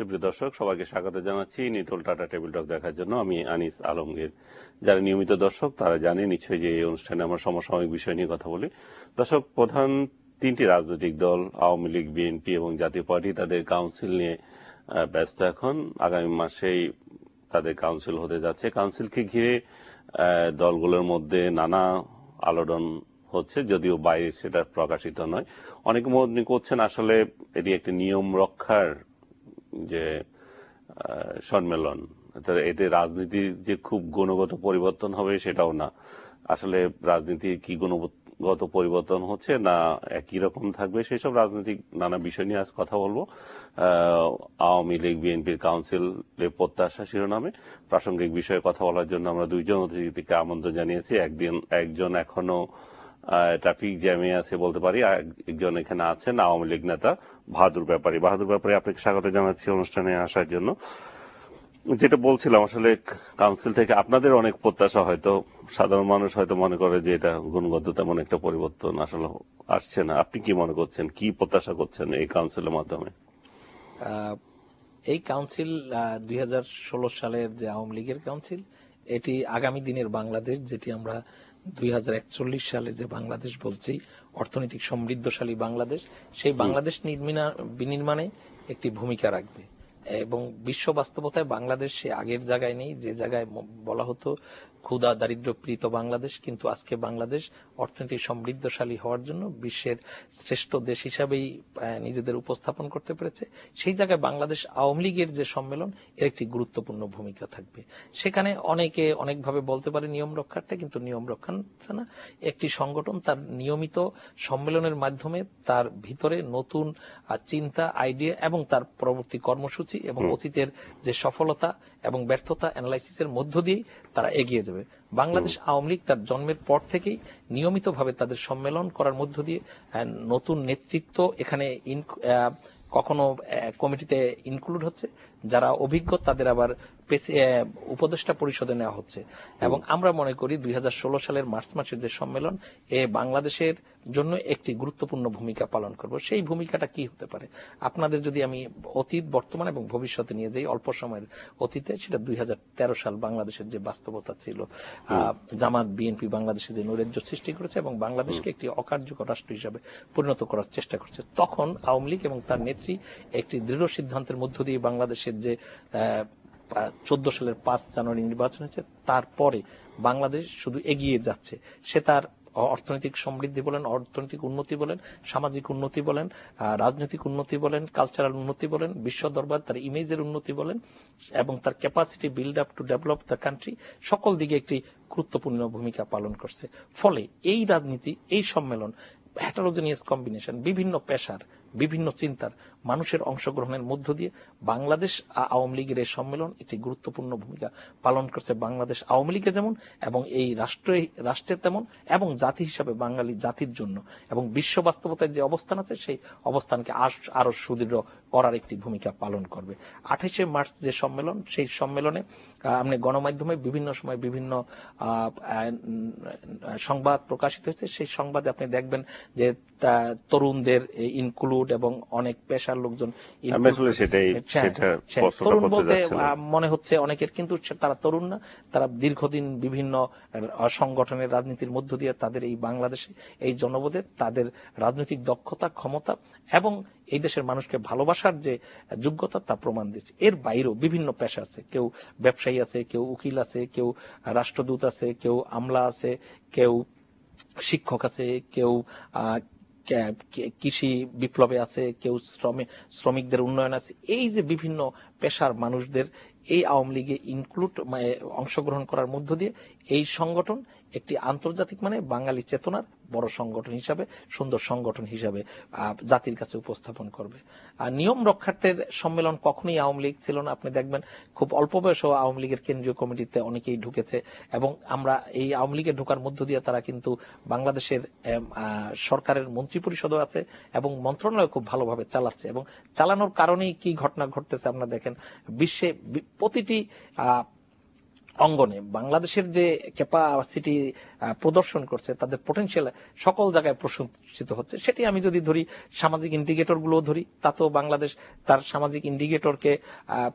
সুপ্রিয় দর্শক, সবাইকে স্বাগত জানাচ্ছি নিটোল টাটা টেবিল টক দেখার জন্য। আমি আনিস আলমগীর। যারা নিয়মিত দর্শক তারা জানে নিশ্চয়ই যে এই অনুষ্ঠানে আমরা সমসাময়িক বিষয় নিয়ে কথা বলি। দর্শক, প্রধান তিনটি রাজনৈতিক দল আওয়ামী লীগ, বিএনপি এবং জাতীয় পার্টি তাদের কাউন্সিল নিয়ে ব্যস্ত। এখন আগামী মাসেই তাদের কাউন্সিল হতে যাচ্ছে। কাউন্সিলকে ঘিরে দলগুলোর মধ্যে নানা আলোড়ন হচ্ছে, যদিও বাইরে সেটা প্রকাশিত নয়। অনেকে মনে করছেন আসলে এটি একটি নিয়ম রক্ষার যে সম্মেলন, এতে রাজনীতির যে খুব গুণগত পরিবর্তন হবে সেটাও না। আসলে রাজনীতির কি গুণগত পরিবর্তন হচ্ছে না একই রকম থাকবে, সেসব রাজনৈতিক নানা বিষয় নিয়ে আজ কথা বলবো। আওয়ামী লীগ বিএনপির কাউন্সিলের প্রত্যাশা শিরোনামে প্রাসঙ্গিক বিষয়ে কথা বলার জন্য আমরা দুইজন অতিথিকে আমন্ত্রণ জানিয়েছি। একজন এখনো ট্রাফিক জ্যামে আছে বলতে পারি, একজন এখানে আছেন আওয়ামী লীগ নেতা বাহাদুর ব্যাপারী। বাহাদুর ব্যাপারী, আপনাকে স্বাগত জানাচ্ছি অনুষ্ঠানে আসার জন্য। যেটা বলছিলাম, আসলে কাউন্সিল থেকে আপনাদের অনেক প্রত্যাশা, হয়তো সাধারণ মানুষ হয়তো মনে করে যে এটা গুণগত তেমন একটা পরিবর্তন আসলে আসছে না। আপনি কি মনে করছেন, কি প্রত্যাশা করছেন এই কাউন্সিলের মাধ্যমে? এই কাউন্সিল 2016 সালের যে আওয়ামী লীগের কাউন্সিল, এটি আগামী দিনের বাংলাদেশ, যেটি আমরা 2041 সালে যে বাংলাদেশ বলছি, অর্থনৈতিক সমৃদ্ধশালী বাংলাদেশ, সেই বাংলাদেশ বিনির্মাণে একটি ভূমিকা রাখবে। এবং বিশ্ব বাস্তবতায় বাংলাদেশ সে আগের জায়গায় নেই, যে জায়গায় বলা হতো ক্ষুধা দারিদ্র পীড়িত বাংলাদেশ, কিন্তু আজকে বাংলাদেশ অর্থনৈতিক সমৃদ্ধশালী হওয়ার জন্য বিশ্বের শ্রেষ্ঠ দেশ হিসাবেই নিজেদের উপস্থাপন করতে পেরেছে। সেই জায়গায় বাংলাদেশ আওয়ামী লীগের যে সম্মেলন, এর একটি গুরুত্বপূর্ণ ভূমিকা থাকবে। সেখানে অনেকে অনেকভাবে বলতে পারে নিয়ম রক্ষার্থে, কিন্তু নিয়ম রক্ষা না, একটি সংগঠন তার নিয়মিত সম্মেলনের মাধ্যমে তার ভিতরে নতুন চিন্তা, আইডিয়া এবং তার পরবর্তী কর্মসূচি এবং অতীতের যে সফলতা এবং ব্যর্থতা অ্যানালাইসিসের মধ্য দিয়েই তারা এগিয়ে যাবে। বাংলাদেশ আওয়ামী লীগ তার জন্মের পর থেকেই নিয়মিতভাবে তাদের সম্মেলন করার মধ্য দিয়ে নতুন নেতৃত্ব এখানে কখনো কমিটিতে ইনক্লুড হচ্ছে, যারা অভিজ্ঞ তাদের আবার উপদেষ্টা পরিষদে নেওয়া হচ্ছে। এবং আমরা মনে করি 2016 সালের মার্চ মাসের যে সম্মেলন, বাংলাদেশের জন্য একটি গুরুত্বপূর্ণ ভূমিকা পালন করব। সেই ভূমিকাটা কি হতে পারে? আপনাদের যদি আমি অতীত, বর্তমান এবং ভবিষ্যতে নিয়ে যাই, অল্প সময়ের অতীতে, সেটা 2013 সাল বাংলাদেশের যে বাস্তবতা ছিল, জামাত বিএনপি বাংলাদেশে যে নৈরাজ্য সৃষ্টি করেছে এবং বাংলাদেশকে একটি অকার্যকর রাষ্ট্র হিসাবে পরিণত করার চেষ্টা করছে, তখন আওয়ামী লীগ এবং তার নেত্রী একটি দৃঢ় সিদ্ধান্তের মধ্য দিয়ে বাংলাদেশের যে 14 সালের 5 জানুয়ারি নির্বাচন হয়েছে, তারপরে বাংলাদেশ শুধু এগিয়ে যাচ্ছে। সে তার অর্থনৈতিক সমৃদ্ধি বলেন, অর্থনৈতিক উন্নতি বলেন, সামাজিক উন্নতি বলেন, রাজনৈতিক উন্নতি বলেন, কালচারাল উন্নতি বলেন, বিশ্ব দরবার তার ইমেজের উন্নতি বলেন, এবং তার capacity build up to develop the country, সকল দিকে একটি গুরুত্বপূর্ণ ভূমিকা পালন করছে। ফলে এই রাজনীতি, এই সম্মেলন, হেটারোজেনিয়াস কম্বিনেশন, বিভিন্ন পেশার, বিভিন্ন চিন্তার মানুষের অংশগ্রহণের মধ্য দিয়ে বাংলাদেশ আওয়ামী লীগের এই সম্মেলন একটি গুরুত্বপূর্ণ ভূমিকা পালন করছে। বাংলাদেশ আওয়ামী লীগে যেমন, এবং এই রাষ্ট্রের তেমন, এবং জাতি হিসাবে বাঙালি জাতির জন্য এবং বিশ্ব বাস্তবতায় যে অবস্থান আছে, সেই অবস্থানকে আরো সুদৃঢ় করার একটি ভূমিকা পালন করবে। 28শে মার্চ যে সম্মেলন, সেই সম্মেলনে আপনি গণমাধ্যমে বিভিন্ন সময় বিভিন্ন সংবাদ প্রকাশিত হয়েছে। সেই সংবাদে আপনি দেখবেন যে তরুণদের ইনক্লুড এবং অনেক পেশার লোকজন, তরুণ বলতে মনে হচ্ছে অনেকের, কিন্তু তারা তরুণ না, তারা দীর্ঘদিন বিভিন্ন সংগঠনের রাজনীতির মধ্য দিয়ে তাদের এই বাংলাদেশে এই জনপদে তাদের রাজনৈতিক দক্ষতা, ক্ষমতা এবং এই দেশের মানুষকে ভালোবাসার যে যোগ্যতা, তা প্রমাণ দিচ্ছে। এর বাইরেও বিভিন্ন পেশা আছে, কেউ ব্যবসায়ী আছে, কেউ উকিল আছে, কেউ রাষ্ট্রদূত আছে, কেউ আমলা আছে, কেউ শিক্ষক আছে, কেউ কৃষি বিপ্লবে আছে, কেউ শ্রমিকদের উন্নয়ন আছে। এই যে বিভিন্ন পেশার মানুষদের এই আওয়ামী লীগে ইনক্লুড অংশগ্রহণ করার মধ্য দিয়ে এই সংগঠন একটি আন্তর্জাতিক মানে বাঙালি চেতনার বড় সংগঠন হিসাবে, সুন্দর সংগঠন হিসাবে জাতির কাছে উপস্থাপন করবে। আর নিয়ম রক্ষার্থের সম্মেলন কখনোই আওয়ামী লীগ ছিল না। আপনি দেখবেন খুব অল্প বয়সেও আওয়ামী লীগের কেন্দ্রীয় কমিটিতে অনেকেই ঢুকেছে, এবং আমরা এই আওয়ামী লীগের ঢোকার মধ্য দিয়ে তারা কিন্তু বাংলাদেশের সরকারের মন্ত্রী পরিষদও আছে এবং মন্ত্রণালয় খুব ভালোভাবে চালাচ্ছে। এবং চালানোর কারণেই কি ঘটনা ঘটতেছে আপনারা দেখেন, বিশ্বে প্রতিটি অঙ্গনে বাংলাদেশের যে ক্যাপাসিটি প্রদর্শন করছে, তাদের পোটেনশিয়াল সকল জায়গায় প্রশংসিত হচ্ছে। সেটি আমি যদি ধরি, সামাজিক ইন্ডিকেটর গুলো ধরি, তাতেও বাংলাদেশ তার সামাজিক ইন্ডিকেটরকে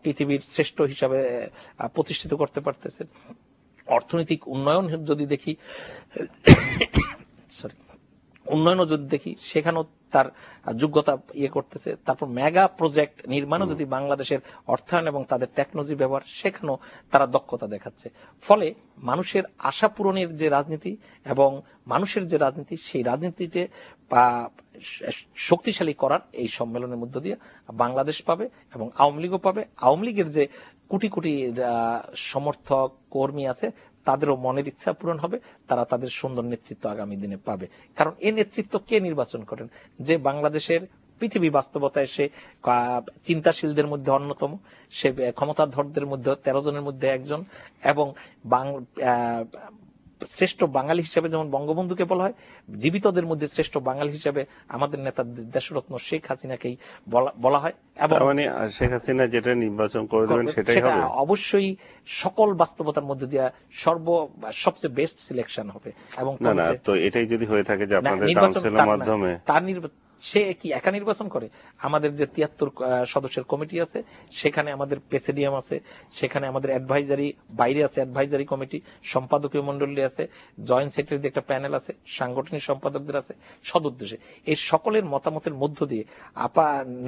পৃথিবীর শ্রেষ্ঠ হিসাবে প্রতিষ্ঠিত করতে পারতেছে। অর্থনৈতিক উন্নয়ন যদি দেখি, সরি, উন্নয়নও যদি দেখি, সেখানেও তার যোগ্যতা করতেছে। তারপর মেগা প্রজেক্ট নির্মাণও যদি বাংলাদেশের অর্থায়ন এবং তাদের টেকনোলজি ব্যবহার, সেখানেও তারা দক্ষতা দেখাচ্ছে। ফলে মানুষের আশা পূরণের যে রাজনীতি এবং মানুষের যে রাজনীতি, সেই রাজনীতিতে শক্তিশালী করার এই সম্মেলনের মধ্য দিয়ে বাংলাদেশ পাবে এবং আওয়ামী লীগও পাবে। আওয়ামী লীগের যে কোটি কোটি সমর্থক কর্মী আছে, তাদেরও মনের ইচ্ছা পূরণ হবে, তারা তাদের সুন্দর নেতৃত্ব আগামী দিনে পাবে। কারণ এই নেতৃত্ব কে নির্বাচন করেন? যে বাংলাদেশের পৃথিবী বাস্তবতায় সে চিন্তাশীলদের মধ্যে অন্যতম, সে ক্ষমতাধরদের মধ্যে 13 জনের মধ্যে একজন, এবং শ্রেষ্ঠ বাঙালি হিসেবে যেমন বঙ্গবন্ধুকে বলা হয়, জীবিতদের মধ্যে শ্রেষ্ঠ বাঙালি হিসেবে আমাদের নেতা দেশরত্ন শেখ হাসিনাকেই বলা হয়। এবং মানে শেখ হাসিনা যেটা নির্বাচন করে দেবেন সেটাই হবে, অবশ্যই সকল বাস্তবতার মধ্যে দিয়ে সবচেয়ে বেস্ট সিলেকশন হবে। এবং না, তো এটাই যদি হয়ে থাকে যে আপনাদের কাউন্সিলের মাধ্যমে, তার সে কি একা নির্বাচন করে? আমাদের যে 73 সদস্যের কমিটি আছে, সেখানে আমাদের প্রেসিডিয়াম আছে, সেখানে আমাদের অ্যাডভাইজারি, বাইরে আছে অ্যাডভাইজারি কমিটি, সম্পাদকীয় মন্ডলী আছে, জয়েন্ট সেক্রেটারি একটা প্যানেল আছে, সাংগঠনিক সম্পাদকদের আছে, সদুদ্দেশ্যে এই সকলের মতামতের মধ্য দিয়ে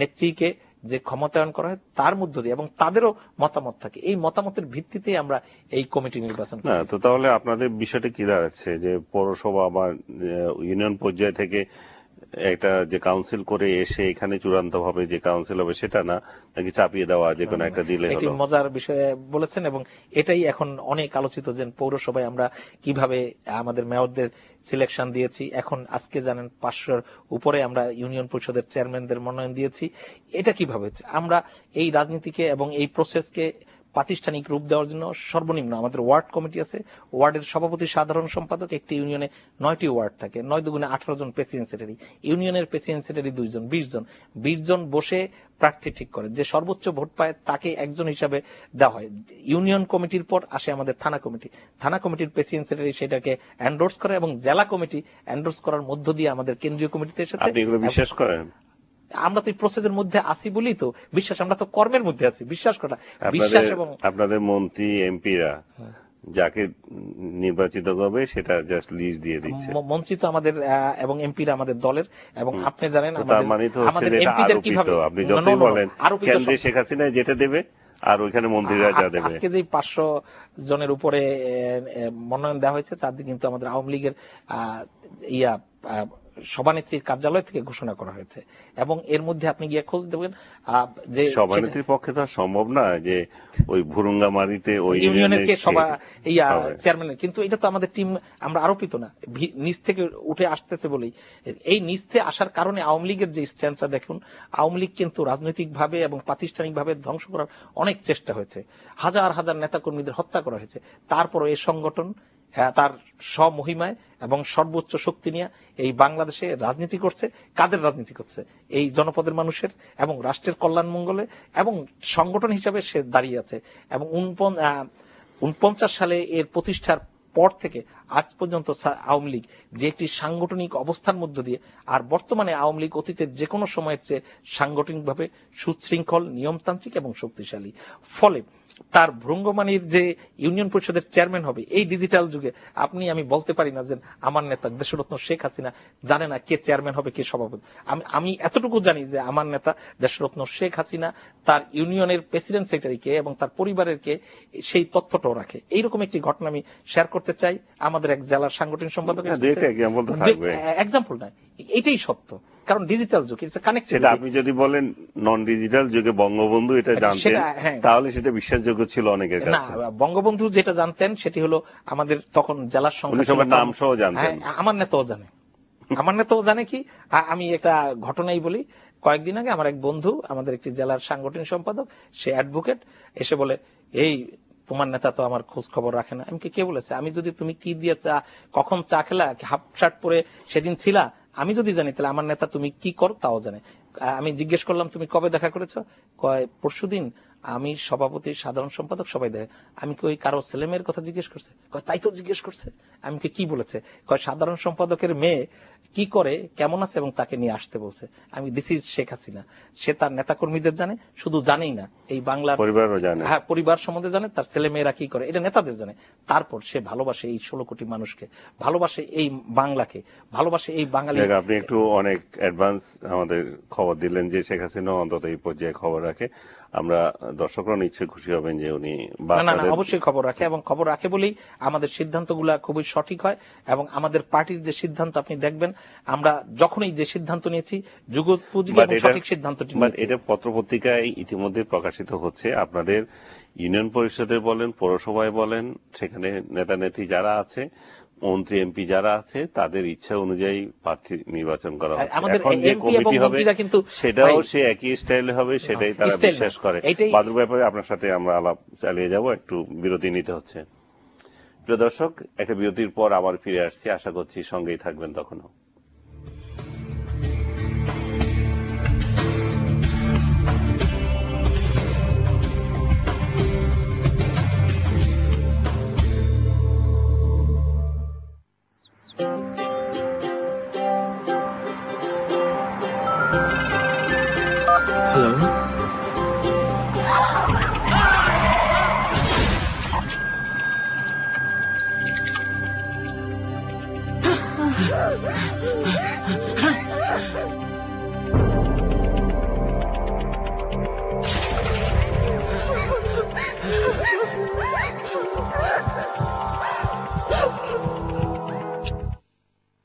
নেত্রীকে যে ক্ষমতায়ন করা হয় তার মধ্য দিয়ে, এবং তাদেরও মতামত থাকে, এই মতামতের ভিত্তিতে আমরা এই কমিটি নির্বাচন করি। না, তো তাহলে আপনাদের বিষয়টা কি দাঁড়াচ্ছে যে পৌরসভা বা ইউনিয়ন পর্যায় থেকে একটা যে কাউন্সিল করে এসে এখানে চূড়ান্ত ভাবে যে কাউন্সিল হবে সেটা না, নাকি চাপিয়ে দেওয়া যে কোনো একটা দিলে হলো? একটি মজার বিষয়ে বলেছেন, এবং এটাই এখন অনেক আলোচিত যে পৌরসভায় আমরা কিভাবে আমাদের মেয়রদের সিলেকশন দিয়েছি। এখন আজকে জানেন 500-র উপরে আমরা ইউনিয়ন পরিষদের চেয়ারম্যানদের মনোনয়ন দিয়েছি। এটা কিভাবে? আমরা এই রাজনীতিকে এবং এই প্রসেসকে প্রাতিষ্ঠানিক রূপ দেওয়ার জন্য সর্বনিম্ন আমাদের ওয়ার্ড কমিটি আছে, ওয়ার্ডের সভাপতি, সাধারণ সম্পাদক, একটি ইউনিয়নে 9টি ওয়ার্ড থাকে, 9 দুগুণে 18 জন প্রেসিডেন্ট সেক্রেটারি, ইউনিয়নের প্রেসিডেন্ট সেক্রেটারি 2 জন, 20 জন, 20 জন বসে প্রার্থী ঠিক করে, যে সর্বোচ্চ ভোট পায় তাকে একজন হিসাবে দেওয়া হয়। ইউনিয়ন কমিটির পর আসে আমাদের থানা কমিটি, থানা কমিটির প্রেসিডেন্ট সেক্রেটারি সেটাকে এন্ডোর্স করে, এবং জেলা কমিটি এন্ডোর্স করার মধ্য দিয়ে আমাদের কেন্দ্রীয় কমিটিতে এসেছে। আপনি এগুলো বিশ্বাস করেন? আমরা তো এই প্রসেসের মধ্যে আছি বলি তো বিশ্বাস, আমরা তো কর্মের মধ্যে আছি, বিশ্বাস করা, বিশ্বাস। এবং আপনাদের মন্ত্রী এমপিরা যাকে নির্বাচিত করবে সেটা জাস্ট লিস্ট দিয়ে দিচ্ছে। মন্ত্রী তো আমাদের এবং এমপিরা আমাদের দলের, এবং আপনি জানেন তার মানে তো হচ্ছে যে এটা আরোপিত, আপনি যতই বলেন কেন্দ্রে শেখ হাসিনা যেটা দেবে আর ওইখানে মন্ত্রীরা যা দেবে। আজকে যে 500 জনের উপরে মনোনয়ন দেওয়া হয়েছে, তাদের কিন্তু আমাদের আওয়ামী লীগের সভানেত্রীর কার্যালয় থেকে ঘোষণা করা হয়েছে, এবং এর মধ্যে আপনি গিয়ে খোঁজ দেবেন যে সভানেত্রীর পক্ষে তো সম্ভব না যে ওই ভুরুঙ্গামারিতে ওই ইউনিয়নের কে সভা চেয়ারম্যানের, কিন্তু এটা তো আমাদের টিম আমরা আরোপিত না, নিচ থেকে উঠে আসতেছে বলেই। এই নিচ থেকে আসার কারণে আওয়ামী লীগের যে স্ট্যান্ডটা দেখুন, আওয়ামী লীগ কিন্তু রাজনৈতিকভাবে এবং প্রাতিষ্ঠানিকভাবে ধ্বংস করার অনেক চেষ্টা হয়েছে, হাজার হাজার নেতাকর্মীদের হত্যা করা হয়েছে, তারপরও এই সংগঠন তার স্বমহিমায় এবং সর্বোচ্চ শক্তি নিয়ে এই বাংলাদেশে রাজনীতি করছে। কাদের রাজনীতি করছে? এই জনপদের মানুষের এবং রাষ্ট্রের কল্যাণ মঙ্গলে, এবং সংগঠন হিসাবে সে দাঁড়িয়ে আছে। এবং 49 সালে এর প্রতিষ্ঠার পর থেকে আজ পর্যন্ত আওয়ামী লীগ যে একটি সাংগঠনিক অবস্থার মধ্য দিয়ে, আর বর্তমানে আওয়ামী লীগ অতীতের যে কোনো সময়ের চেয়ে সাংগঠনিকভাবে সুশৃঙ্খল, নিয়মতান্ত্রিক এবং শক্তিশালী। ফলে তার ভৃঙ্গমানির যে ইউনিয়ন পরিষদের চেয়ারম্যান হবে এই ডিজিটাল যুগে, আমি বলতে পারি না যে আমার নেতা দেশরত্ন শেখ হাসিনা জানে না কে চেয়ারম্যান হবে, কে সভাপতি। আমি এতটুকু জানি যে আমার নেতা দেশরত্ন শেখ হাসিনা তার ইউনিয়নের প্রেসিডেন্ট সেক্রেটারিকে এবং তার পরিবারের কে সেই তথ্যটাও রাখে। এইরকম একটি ঘটনা আমি শেয়ার করতে চাই। আমাদের এক জেলার সাংগঠনিক সম্পাদক, এক্সাম্পল নয়, এটাই সত্য, কারণ ডিজিটাল যুগ, সেটা আপনি যদি বলেন নন ডিজিটাল যুগে বঙ্গবন্ধু এটা জানতেন তাহলে সেটা বিশ্বাসযোগ্য ছিল অনেকের কাছে। না, বঙ্গবন্ধু যেটা জানতেন সেটি হলো আমাদের তখন জেলার সংখ্যা নাম সহ জানতেন। আমার নেতাও জানে, আমার নেতাও জানে কি। আমি একটা ঘটনাই বলি, কয়েকদিন আগে আমার এক বন্ধু, আমাদের একটি জেলার সাংগঠনিক সম্পাদক, সে অ্যাডভোকেট, এসে বলে, এই তোমার নেতা তো আমার খোঁজ খবর রাখে না। আমি কে বলেছে? আমি যদি তুমি কি দিয়ে কখন চা খেলা, হাফ শার্ট পরে সেদিন ছিলা, আমি যদি জানি তাহলে আমার নেতা তুমি কি করো তাও জানে। আমি জিজ্ঞেস করলাম তুমি কবে দেখা করেছো? কয় পরশুদিন আমি সভাপতি, সাধারণ সম্পাদক সবাই দেয়। আমি কি ওই কারো ছেলে মেয়ের কথা জিজ্ঞেস করছে? তাই তো জিজ্ঞেস করছে। আমি কি বলেছে? সাধারণ সম্পাদকের মেয়ে কি করে, কেমন আছে এবং তাকে নিয়ে আসতে বলছে। আমি দিস ইজ শেখ হাসিনা। সে তার নেতাকর্মীদের জানে, শুধু জানেই না, এই বাংলার পরিবারও জানে, হ্যাঁ পরিবার সম্বন্ধে জানে, তার ছেলে মেয়েরা কি করে এটা নেতাদের জানে। তারপর সে ভালোবাসে এই 16 কোটি মানুষকে, ভালোবাসে এই বাংলাকে, ভালোবাসে এই বাঙালি। আপনি একটু অনেক অ্যাডভান্স আমাদের খবর দিলেন যে শেখ হাসিনা অন্তত এই পর্যায়ে খবর রাখে। আমরা দর্শকরা নিশ্চয়ই খুশি হবেন যে উনি না অবশ্যই খবর রাখে, এবং খবর রাখে বলেই আমাদের সিদ্ধান্তগুলো খুবই সঠিক হয়। এবং আমাদের পার্টির যে সিদ্ধান্ত আপনি দেখবেন, আমরা যখনই যে সিদ্ধান্ত নিয়েছি যুগোপযোগী এবং সঠিক সিদ্ধান্তটি নিয়েছি। এটা পত্রপত্রিকায় ইতিমধ্যে প্রকাশিত হচ্ছে। আপনাদের ইউনিয়ন পরিষদে বলেন, পৌরসভায় বলেন, সেখানে নেতা নেত্রী যারা আছে, মন্ত্রী এমপি যারা আছে, তাদের ইচ্ছা অনুযায়ী প্রার্থী নির্বাচন করা হচ্ছে। এখন যে কমিটি হবে সেটাও সে একই স্টাইলে হবে, সেটাই তারা বিশ্বাস করে। বাদুর ব্যাপারে আপনার সাথে আমরা আলাপ চালিয়ে যাব, একটু বিরতি নিতে হচ্ছে। প্রিয় দর্শক, একটা বিরতির পর আবার ফিরে আসছি, আশা করছি সঙ্গেই থাকবেন তখনও।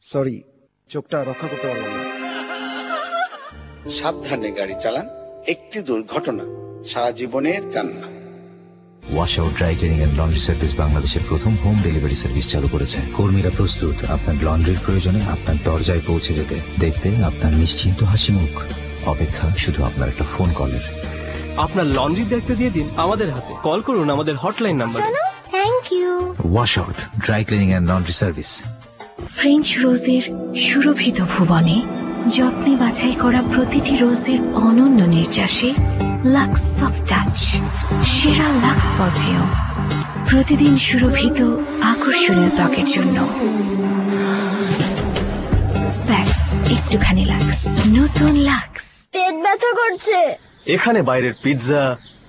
সরি, চোখটা রক্ষা করতে পারলাম না। সাবধানে গাড়ি চালান, একটি দুর্ঘটনা সারা জীবনের কান্না। Washout dry cleaning and laundry service বাংলাদেশের প্রথম হোম ডেলিভারি সার্ভিস চালু করেছে। কর্মীরা প্রস্তুত আপনার লন্ড্রির প্রয়োজনে আপনার দরজায় পৌঁছে যেতে। দেখতে আপনার নিশ্চিন্ত হাসি মুখ, অপেক্ষা শুধু আপনার একটা ফোন কলের। আপনার লন্ড্রির দায়িত্ব দিয়ে দিন আমাদের হাতে। কল করুন আমাদের হটলাইন নাম্বারে। Thank you. Washout dry cleaning and laundry service. French রোজের সুরভিত ভুবনে যত্নে বাছাই করা প্রতিটি রোজের অনন্য নির্যাসে লাক্স সফট টাচ, সেরা লাক্স পারফিউম, প্রতিদিন সুরভিত আকর্ষণীয় ত্বকের জন্য। ব্যাস একটুখানি লাক্স, নতুন লাক্স। পেট ব্যথা করছে। এখানে বাইরের পিৎজা,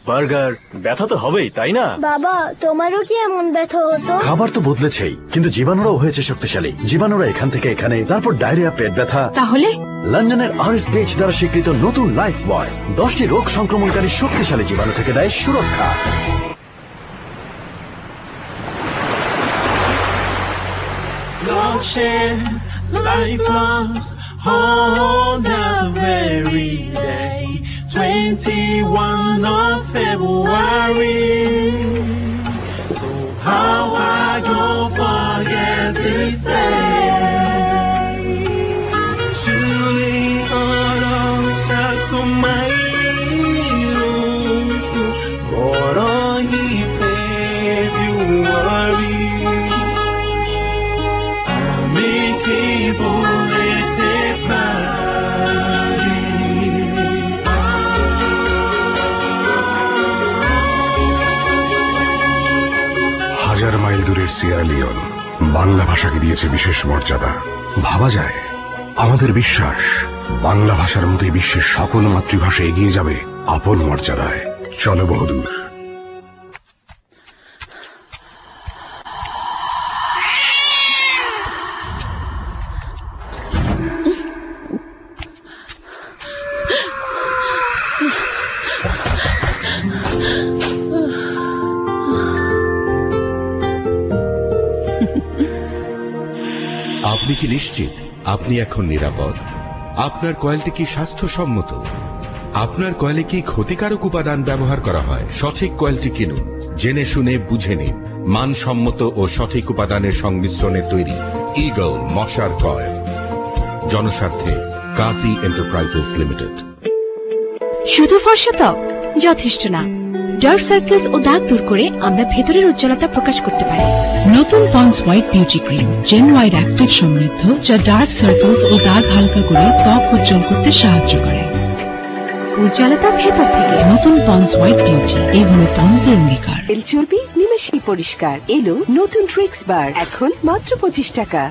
বার্গার, ব্যথা তো হবেই, তাই না? বাবা, তোমারও কি এমন ব্যথা হতো? খাবার তো বদলেছেই, কিন্তু জীবাণুরাও হয়েছে শক্তিশালী। জীবাণুরা এখান থেকে এখানে, তারপর ডায়রিয়া, পেট ব্যথা। তাহলে লন্ডনের RSPH দ্বারা স্বীকৃত নতুন লাইফ বয় 10টি রোগ সংক্রমণকারী শক্তিশালী জীবাণু থেকে দেয় সুরক্ষা। Life lost on that very day, 21 of February. So how I go forget this day? Surely all of that to my more on February. হাজার মাইল দূরের সিয়েরা লিওন বাংলা ভাষাকে দিয়েছে বিশেষ মর্যাদা। ভাবা যায়, আমাদের বিশ্বাস বাংলা ভাষার মতোই বিশ্বের সকল মাতৃভাষা এগিয়ে যাবে আপন মর্যাদায়। চলো বহুদূর। আপনি কি নিশ্চিত আপনি এখন নিরাপদ? আপনার কয়েলটি কি স্বাস্থ্যসম্মত? আপনার কয়েলে কি ক্ষতিকারক উপাদান ব্যবহার করা হয়? সঠিক কয়েলটি কিনুন, জেনে শুনে বুঝে নিন। মানসম্মত ও সঠিক উপাদানের সংমিশ্রণে তৈরি ঈগল মশার কয়েল। জনস্বার্থে কাজী এন্টারপ্রাইজেস লিমিটেড। শুধু ফর্সা ত্বক যথেষ্ট না, ডার্ক সার্কেলস ও দাগ দূর করে আমরা ভেতরের উজ্জ্বলতা প্রকাশ করতে পারি। নতুন Pond's white beauty cream, gen white active সমৃদ্ধ, যা ডার্ক সার্কেলস ও দাগ হালকা করে ত্বক উজ্জ্বল করতে সাহায্য করে। উজ্জ্বলতা ভেতর থেকে। নতুন পন্স হোয়াইট বিউটি, এই হলো পন্সের অঙ্গীকার। তেল চর্বি নিমেষেই পরিষ্কার। এলো নতুন ট্রিক্স বার, এখন মাত্র 25 টাকা।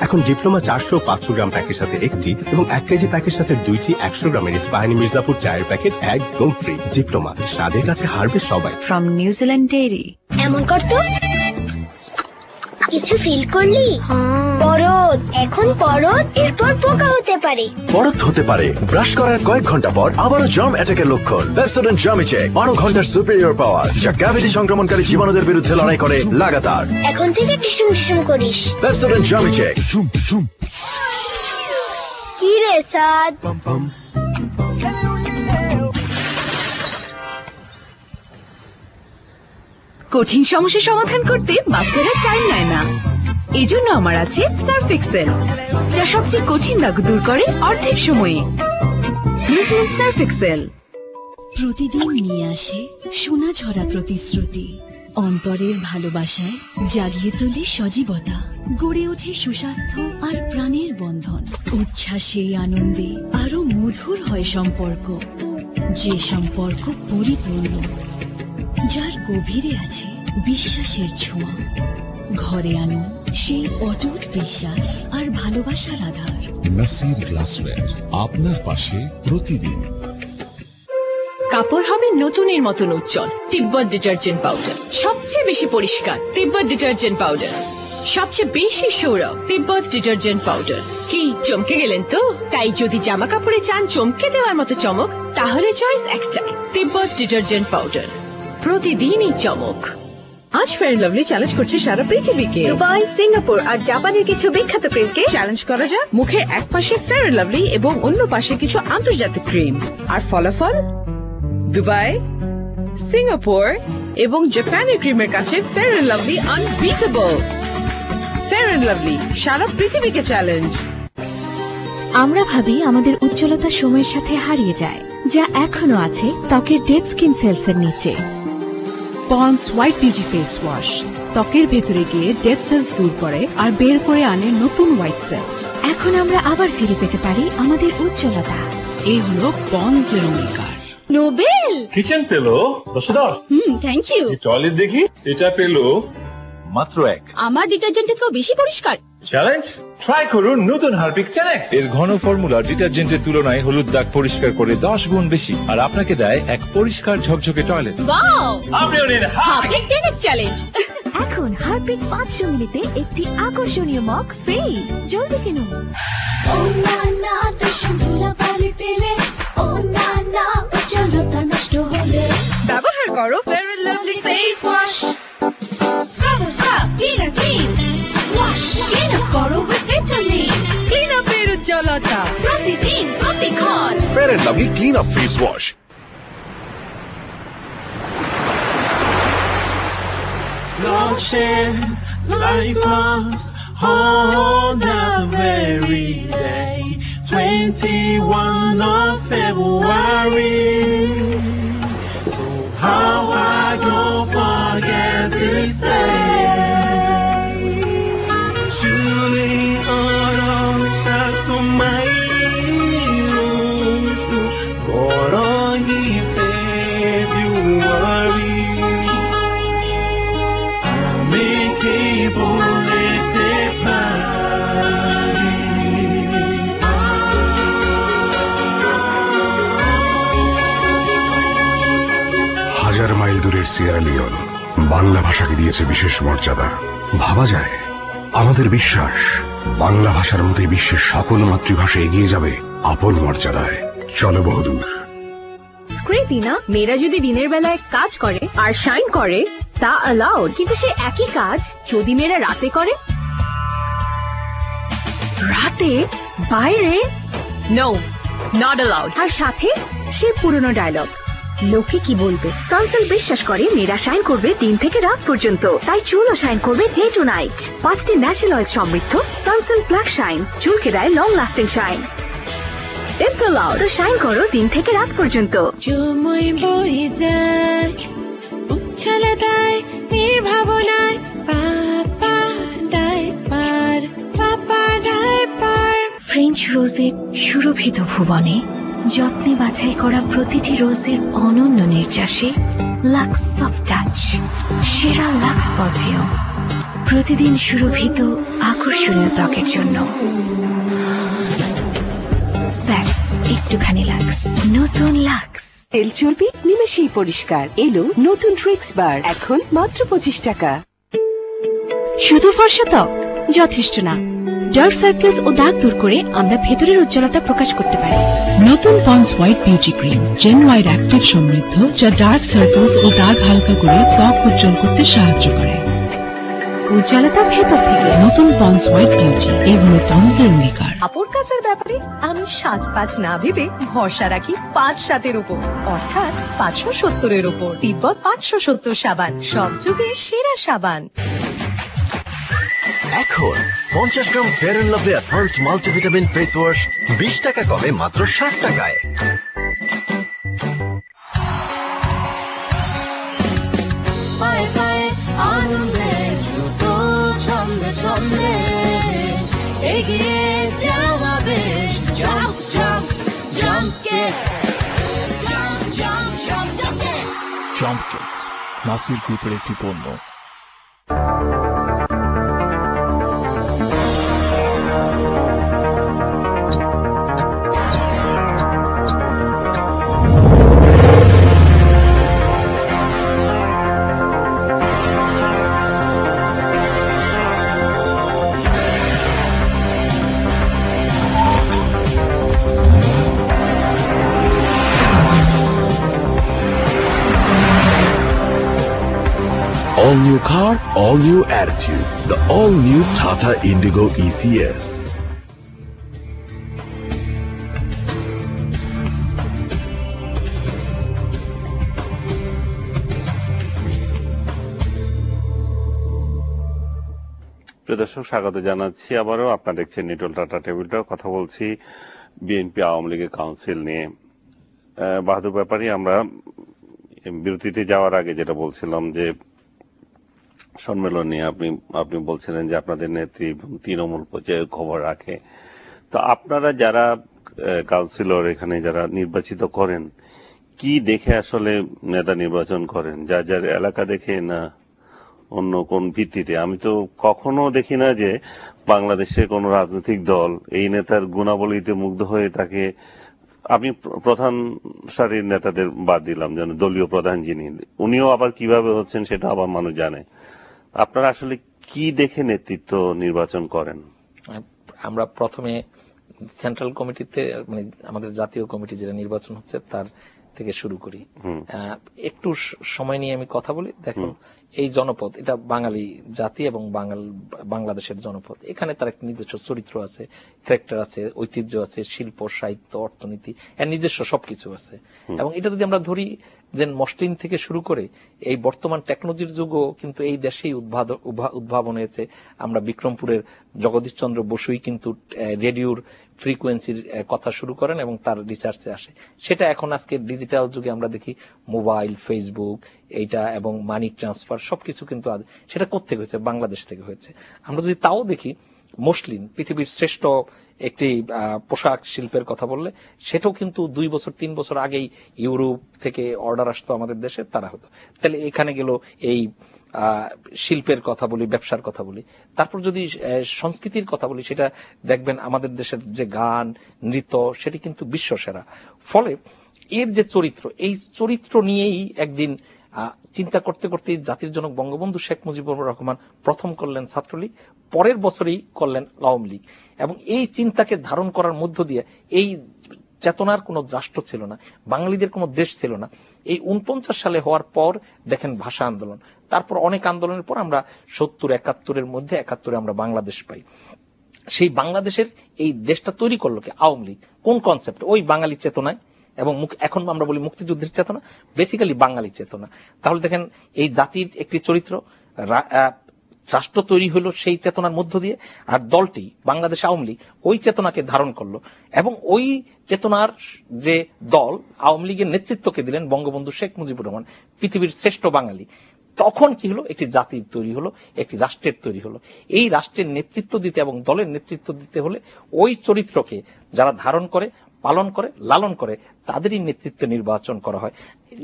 এখন ডিপ্লোমা 400-500 গ্রাম প্যাকের সাথে একটি এবং 1 কেজি প্যাকের সাথে 2টি 100 গ্রামের ইস্পাহানি মির্জাপুর চায়ের প্যাকেট একদম ফ্রি। ডিপ্লোমা, স্বাদের কাছে হারবে সবাই। From New Zealand dairy. এমন করতো, কিছু ফিল করলি? পরত, এখন পরত, এরপর পোকা হতে পারে। পরত হতে পারে ব্রাশ করার কয়েক ঘন্টা পর আবারও জার্ম অ্যাটাকের লক্ষণ। পেপসোডেন্ট জার্মিচেক 12 ঘন্টার সুপিরিয়র পাওয়ার, যা ক্যাভিটি সংক্রমণকারী জীবাণুদের বিরুদ্ধে লড়াই করে লাগাতার। এখন থেকে টিসুম টিসুম করিস। পেপসোডেন্ট জার্মিচেক। কি রে সাদ? কঠিন সমস্যার সমাধান করতে বাচ্চারা টাইম নেয় না। এজন্য আমার আছে সার্ফ এক্সেল, যা সবচেয়ে কঠিন দাগ দূর করে অর্ধেক সময়ে। নতুন সার্ফ এক্সেল। প্রতিদিন নিয়ে আসে সোনা ঝরা প্রতিশ্রুতি, অন্তরের ভালোবাসায় জাগিয়ে তোলে সজীবতা, গড়ে ওঠে সুস্বাস্থ্য আর প্রাণের বন্ধন। উচ্ছ্বাসে আনন্দে আরো মধুর হয় সম্পর্ক, যে সম্পর্ক পরিপূর্ণ, যার গভীরে আছে বিশ্বাসের ছোঁয়া। ঘরে আনুন সেই অটুট বিশ্বাস আর ভালোবাসার আধার। নাসির গ্লাসওয়্যার, আপনার পাশে প্রতিদিন। কাপড় হবে নতুনের মতন উজ্জ্বল। তিব্বত ডিটারজেন্ট পাউডার, সবচেয়ে বেশি পরিষ্কার। তিব্বত ডিটারজেন্ট পাউডার, সবচেয়ে বেশি সৌরভ। তিব্বত ডিটারজেন্ট পাউডার। কি চমকে গেলেন তো? তাই যদি জামা কাপড়ে চান চমকে দেওয়ার মতো চমক, তাহলে চয়েস একটাই, তিব্বত ডিটারজেন্ট পাউডার। প্রতিদিনই চমক। আজ ফেয়ার লাভলি চ্যালেঞ্জ করছে সারা পৃথিবীকে। দুবাই, সিঙ্গাপুর আর জাপানের কিছু বিখ্যাত ক্রিমকে চ্যালেঞ্জ করা যাক। মুখের এক পাশে ফেয়ার লাভলি এবং অন্য পাশে কিছু আন্তর্জাতিক ক্রিম, আর ফলাফল দুবাই, সিঙ্গাপুর এবং জাপানের ক্রিমের কাছে fair lovely unbeatable. Fair lovely সারা পৃথিবীকে চ্যালেঞ্জ। আমরা ভাবি আমাদের উজ্জ্বলতা সময়ের সাথে হারিয়ে যায়, যা এখনো আছে ত্বকের ডেড স্কিন সেলস এর নিচে। Ponds white beauty face wash ত্বকের ভেতরে গিয়ে ডেড সেলস দূর করে আর বের করে আনে নতুন হোয়াইট সেলস। এখন আমরা আবার ফিরে পেতে পারি আমাদের উজ্জ্বলতা। এই হলো পন্সের অঙ্গীকার। নোবেল কিচেন পেলো 10/10। Thank you. টয়লেট দেখি, এটা পেলো মাত্র 1। আমার ডিটারজেন্টের তো বেশি পরিষ্কার। চ্যালেঞ্জ ট্রাই করুন নতুন হারপিক চ্যানেক্স। এর ঘন ফর্মুলা ডিটারজেন্টের তুলনায় হলুদ দাগ পরিষ্কার করে 10 গুণ বেশি, আর আপনাকে দেয় এক পরিষ্কার ঝকঝকে টয়লেট। ওয়াও, আপনিও নিন হারপিক চ্যানেক্স চ্যালেঞ্জ। এখন হারপিক 500 মিলিতে একটি আকর্ষণীয় মগ ফ্রি। জলদি কিনুন। ও না না দর্শন ধুলা বালি তেলে, ও না না উজ্জ্বলতা নষ্ট হলে ব্যবহার করো fair lovely face wash. Scrub scrub cleaner clean wash, clean up করো উইথ ভিটামিন। ক্লিন আপের উজ্জ্বলতা প্রতিদিন প্রতিক্ষণ। Fair and lovely clean up face wash. Launching life lost on that very day, 21 of February. So how I go forget this day? Surely all of that to my February. হাজার mile দূরের Sierra Leone Bangla ভাষাকে দিয়েছে বিশেষ মর্যাদা। ভাবা যায়, আমাদের বিশ্বাস বাংলা ভাষার মতোই বিশ্বের সকল মাতৃভাষা এগিয়ে যাবে আপন মর্যাদায়। চলো বহুদূর। ক্রেজি না? মেয়েরা যদি দিনের বেলায় কাজ করে আর শাইন করে তা অ্যালাউড, কিন্তু সে একই কাজ যদি মেয়েরা রাতে করে, রাতে বাইরে, নো, নট অ্যালাউড। আর সাথে সে পুরনো ডায়লগ, লোকে কি বলবে। সানসিল্ক বিশ্বাস করে মেয়েরা শাইন করবে দিন থেকে রাত পর্যন্ত, তাই চুলও শাইন করবে ডে টু নাইট। 5টি ন্যাচারাল অয়েল সমৃদ্ধ সানসিল্ক ব্ল্যাক শাইন চুলকে দেয় long lasting shine. It's allowed তো শাইন করো দিন থেকে রাত পর্যন্ত। জময় বয়ে যায় উচ্ছলতায় নির্ভাবনায়, পাপা ডাইপার, পাপা ডাইপার। ফ্রেঞ্চ রোজের সুরভিত ভুবনে যত্নে বাছাই করা প্রতিটি রোজের অনন্য নির্যাসে লাক্স সফট টাচ, সেরা লাক্স পারফিউম, প্রতিদিন সুরভিত আকর্ষণীয় ত্বকের জন্য। ব্যাস একটুখানি লাক্স, নতুন লাক্স। তেল চর্বি নিমেষেই পরিষ্কার। এলো নতুন ট্রিক্স বার, এখন মাত্র 25 টাকা। শুধু ফর্সা ত্বক যথেষ্ট না, ডার্ক সার্কেলস ও দাগ দূর করে আমরা ভেতরের উজ্জ্বলতা প্রকাশ করতে পারি। নতুন Pond's white beauty cream, gen white active সমৃদ্ধ, যা ডার্ক সার্কেলস ও দাগ হালকা করে ত্বক উজ্জ্বল করতে সাহায্য করে। উজ্জ্বলতা ভেতর থেকে। নতুন পন্স হোয়াইট বিউটি, এগুলো পন্সের অঙ্গীকার। কাপড় কাচার ব্যাপারে আমি 7-5 না ভেবে ভরসা রাখি 5-7-এর উপর, অর্থাৎ 570-এর উপর। তিব্বত 570 সাবান, সব যুগের সেরা সাবান। এখন 50 gram fair and lovely advanced multivitamin face wash 20 টাকা কমে মাত্র 60 টাকায়। জাম্প কিডস, নাসির গ্রুপের একটি পণ্য। All new car, all new attitude. The all new Tata Indigo ECS. প্রিয় দর্শক, স্বাগত জানাচ্ছি আবারও। আপনারা দেখছেন নিটল টাটা টেবিল টক। কথা বলছি বিএনপি আওয়ামী লীগের কাউন্সিল নিয়ে। বাহাদুর ব্যাপারী, আমরা বিরতিতে যাওয়ার আগে যেটা বলছিলাম যে সম্মেলন নিয়ে আপনি বলছিলেন যে আপনাদের নেত্রী তৃণমূল পর্যায়ে খবর রাখে। তো আপনারা যারা কাউন্সিলর এখানে যারা নির্বাচিত করেন, কি দেখে আসলে নেতা নির্বাচন করেন? যার এলাকা দেখে না অন্য কোন ভিত্তিতে? আমি তো কখনো দেখি না যে বাংলাদেশে কোন রাজনৈতিক দল এই নেতার গুণাবলীতে মুগ্ধ হয়ে তাকে, আমি প্রধান সারির নেতাদের বাদ দিলাম, যেন দলীয় প্রধান যিনি, উনিও আবার কিভাবে হচ্ছেন সেটা আবার মানুষ জানে। আপনারা আসলে কি দেখে নেতৃত্ব নির্বাচন করেন? আমরা প্রথমে সেন্ট্রাল কমিটিতে, মানে আমাদের জাতীয় কমিটি যেটা নির্বাচন হচ্ছে তার থেকে শুরু করি। একটু সময় নিয়ে আমি কথা বলি। দেখুন, এই জনপদ এটা বাঙালি জাতি এবং বাংলাদেশের জনপদ। এখানে তার একটা নিজস্ব চরিত্র আছে, ক্যারেক্টার আছে, ঐতিহ্য আছে, শিল্প, সাহিত্য, অর্থনীতি, এর নিজস্ব সবকিছু আছে। এবং এটা যদি আমরা ধরি যে মসলিন থেকে শুরু করে এই বর্তমান টেকনোলজির যুগও কিন্তু এই দেশেই উদ্ভাবন হয়েছে। আমরা বিক্রমপুরের জগদীশ চন্দ্র বসুই কিন্তু রেডিওর ফ্রিকোয়েন্সির কথা শুরু করেন এবং তার রিসার্চে আসে। সেটা এখন আজকে ডিজিটাল যুগে আমরা দেখি মোবাইল, ফেসবুক, এইটা এবং মানি ট্রান্সফার সবকিছু কিন্তু সেটা কোত্থেকে হয়েছে? বাংলাদেশ থেকে হয়েছে। আমরা যদি তাও দেখি, মসলিন পৃথিবীর শ্রেষ্ঠ একটি পোশাক শিল্পের কথা বললে সেটাও কিন্তু 2-3 বছর আগেই ইউরোপ থেকে অর্ডার আসতো আমাদের দেশে, তারা হতো। তাহলে এখানে গেল এই শিল্পের কথা বলি, ব্যবসার কথা বলি। তারপর যদি সংস্কৃতির কথা বলি, সেটা দেখবেন আমাদের দেশের যে গান, নৃত্য, সেটি কিন্তু বিশ্ব সেরা। ফলে এর যে চরিত্র, এই চরিত্র নিয়েই একদিন চিন্তা করতে করতে জাতির জনক বঙ্গবন্ধু শেখ মুজিবুর রহমান প্রথম করলেন ছাত্রলীগ, পরের বছরেই করলেন আওয়ামী লীগ। এবং এই চিন্তাকে ধারণ করার মধ্য দিয়ে, এই চেতনার কোনো রাষ্ট্র ছিল না, বাঙালিদের কোনো দেশ ছিল না। এই 49 সালে হওয়ার পর দেখেন ভাষা আন্দোলন, তারপর অনেক আন্দোলনের পর আমরা 70-71-এর মধ্যে 71-এ আমরা বাংলাদেশ পাই। সেই বাংলাদেশের এই দেশটা তৈরি করলো কে? আওয়ামী লীগ। কোন কনসেপ্ট? ওই বাঙালি চেতনায়। এবং এখন আমরা বলি মুক্তিযুদ্ধের চেতনা, বেসিক্যালি বাঙালি চেতনা। তাহলে দেখেন এই জাতির একটি চরিত্র, রাষ্ট্র তৈরি হলো সেই চেতনার মধ্য দিয়ে। আর দলটি বাংলাদেশ আওয়ামী লীগ ওই চেতনাকে ধারণ করলো এবং ওই চেতনার যে দল আওয়ামী লীগের নেতৃত্বকে দিলেন বঙ্গবন্ধু শেখ মুজিবুর রহমান, পৃথিবীর শ্রেষ্ঠ বাঙালি। তখন কি হলো? একটি জাতির তৈরি হলো, একটি রাষ্ট্রের তৈরি হলো। এই রাষ্ট্রের নেতৃত্ব দিতে এবং দলের নেতৃত্ব দিতে হলে ওই চরিত্রকে যারা ধারণ করে, পালন করে, লালন করে, তাদেরই নেতৃত্বে নির্বাচন করা হয়।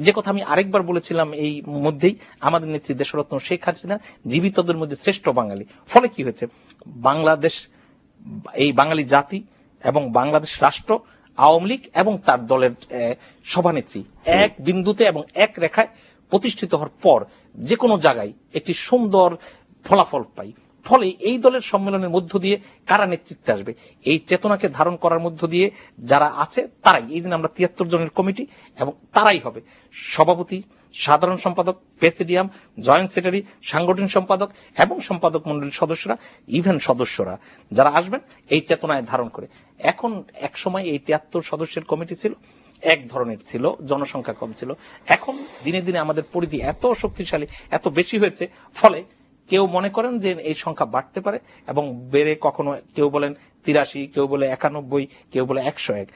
যে কথা আমি আরেকবার বলেছিলাম এই মধ্যেই, আমাদের নেত্রী দেশরত্ন শেখ হাসিনা জীবিতদের মধ্যে শ্রেষ্ঠ বাঙালি। ফলে কি হয়েছে, বাংলাদেশ, এই বাঙালি জাতি এবং বাংলাদেশ রাষ্ট্র, আওয়ামী লীগ এবং তার দলের সভানেত্রী এক বিন্দুতে এবং এক রেখায় প্রতিষ্ঠিত হওয়ার পর যে কোনো জায়গায় একটি সুন্দর ফলাফল পাই। ফলে এই দলের সম্মেলনের মধ্য দিয়ে কারা নেতৃত্বে আসবে, এই চেতনাকে ধারণ করার মধ্য দিয়ে যারা আছে তারাই, এই দিন আমরা 73 জনের কমিটি, এবং তারাই হবে সভাপতি, সাধারণ সম্পাদক, প্রেসিডিয়াম, জয়েন্ট সেক্রেটারি, সাংগঠনিক সম্পাদক এবং সম্পাদক মন্ডলীর সদস্যরা, ইভেন সদস্যরা যারা আসবেন এই চেতনায় ধারণ করে। এখন এক সময় এই 73 সদস্যের কমিটি ছিল, এক ধরনের ছিল, জনসংখ্যা কম ছিল। এখন দিনে দিনে আমাদের পরিধি এত শক্তিশালী, এত বেশি হয়েছে, ফলে কেউ মনে করেন যে এই সংখ্যা বাড়তে পারে এবং বেড়ে কখনো কেউ বলেন 83, কেউ বলে 91, কেউ বলে 101।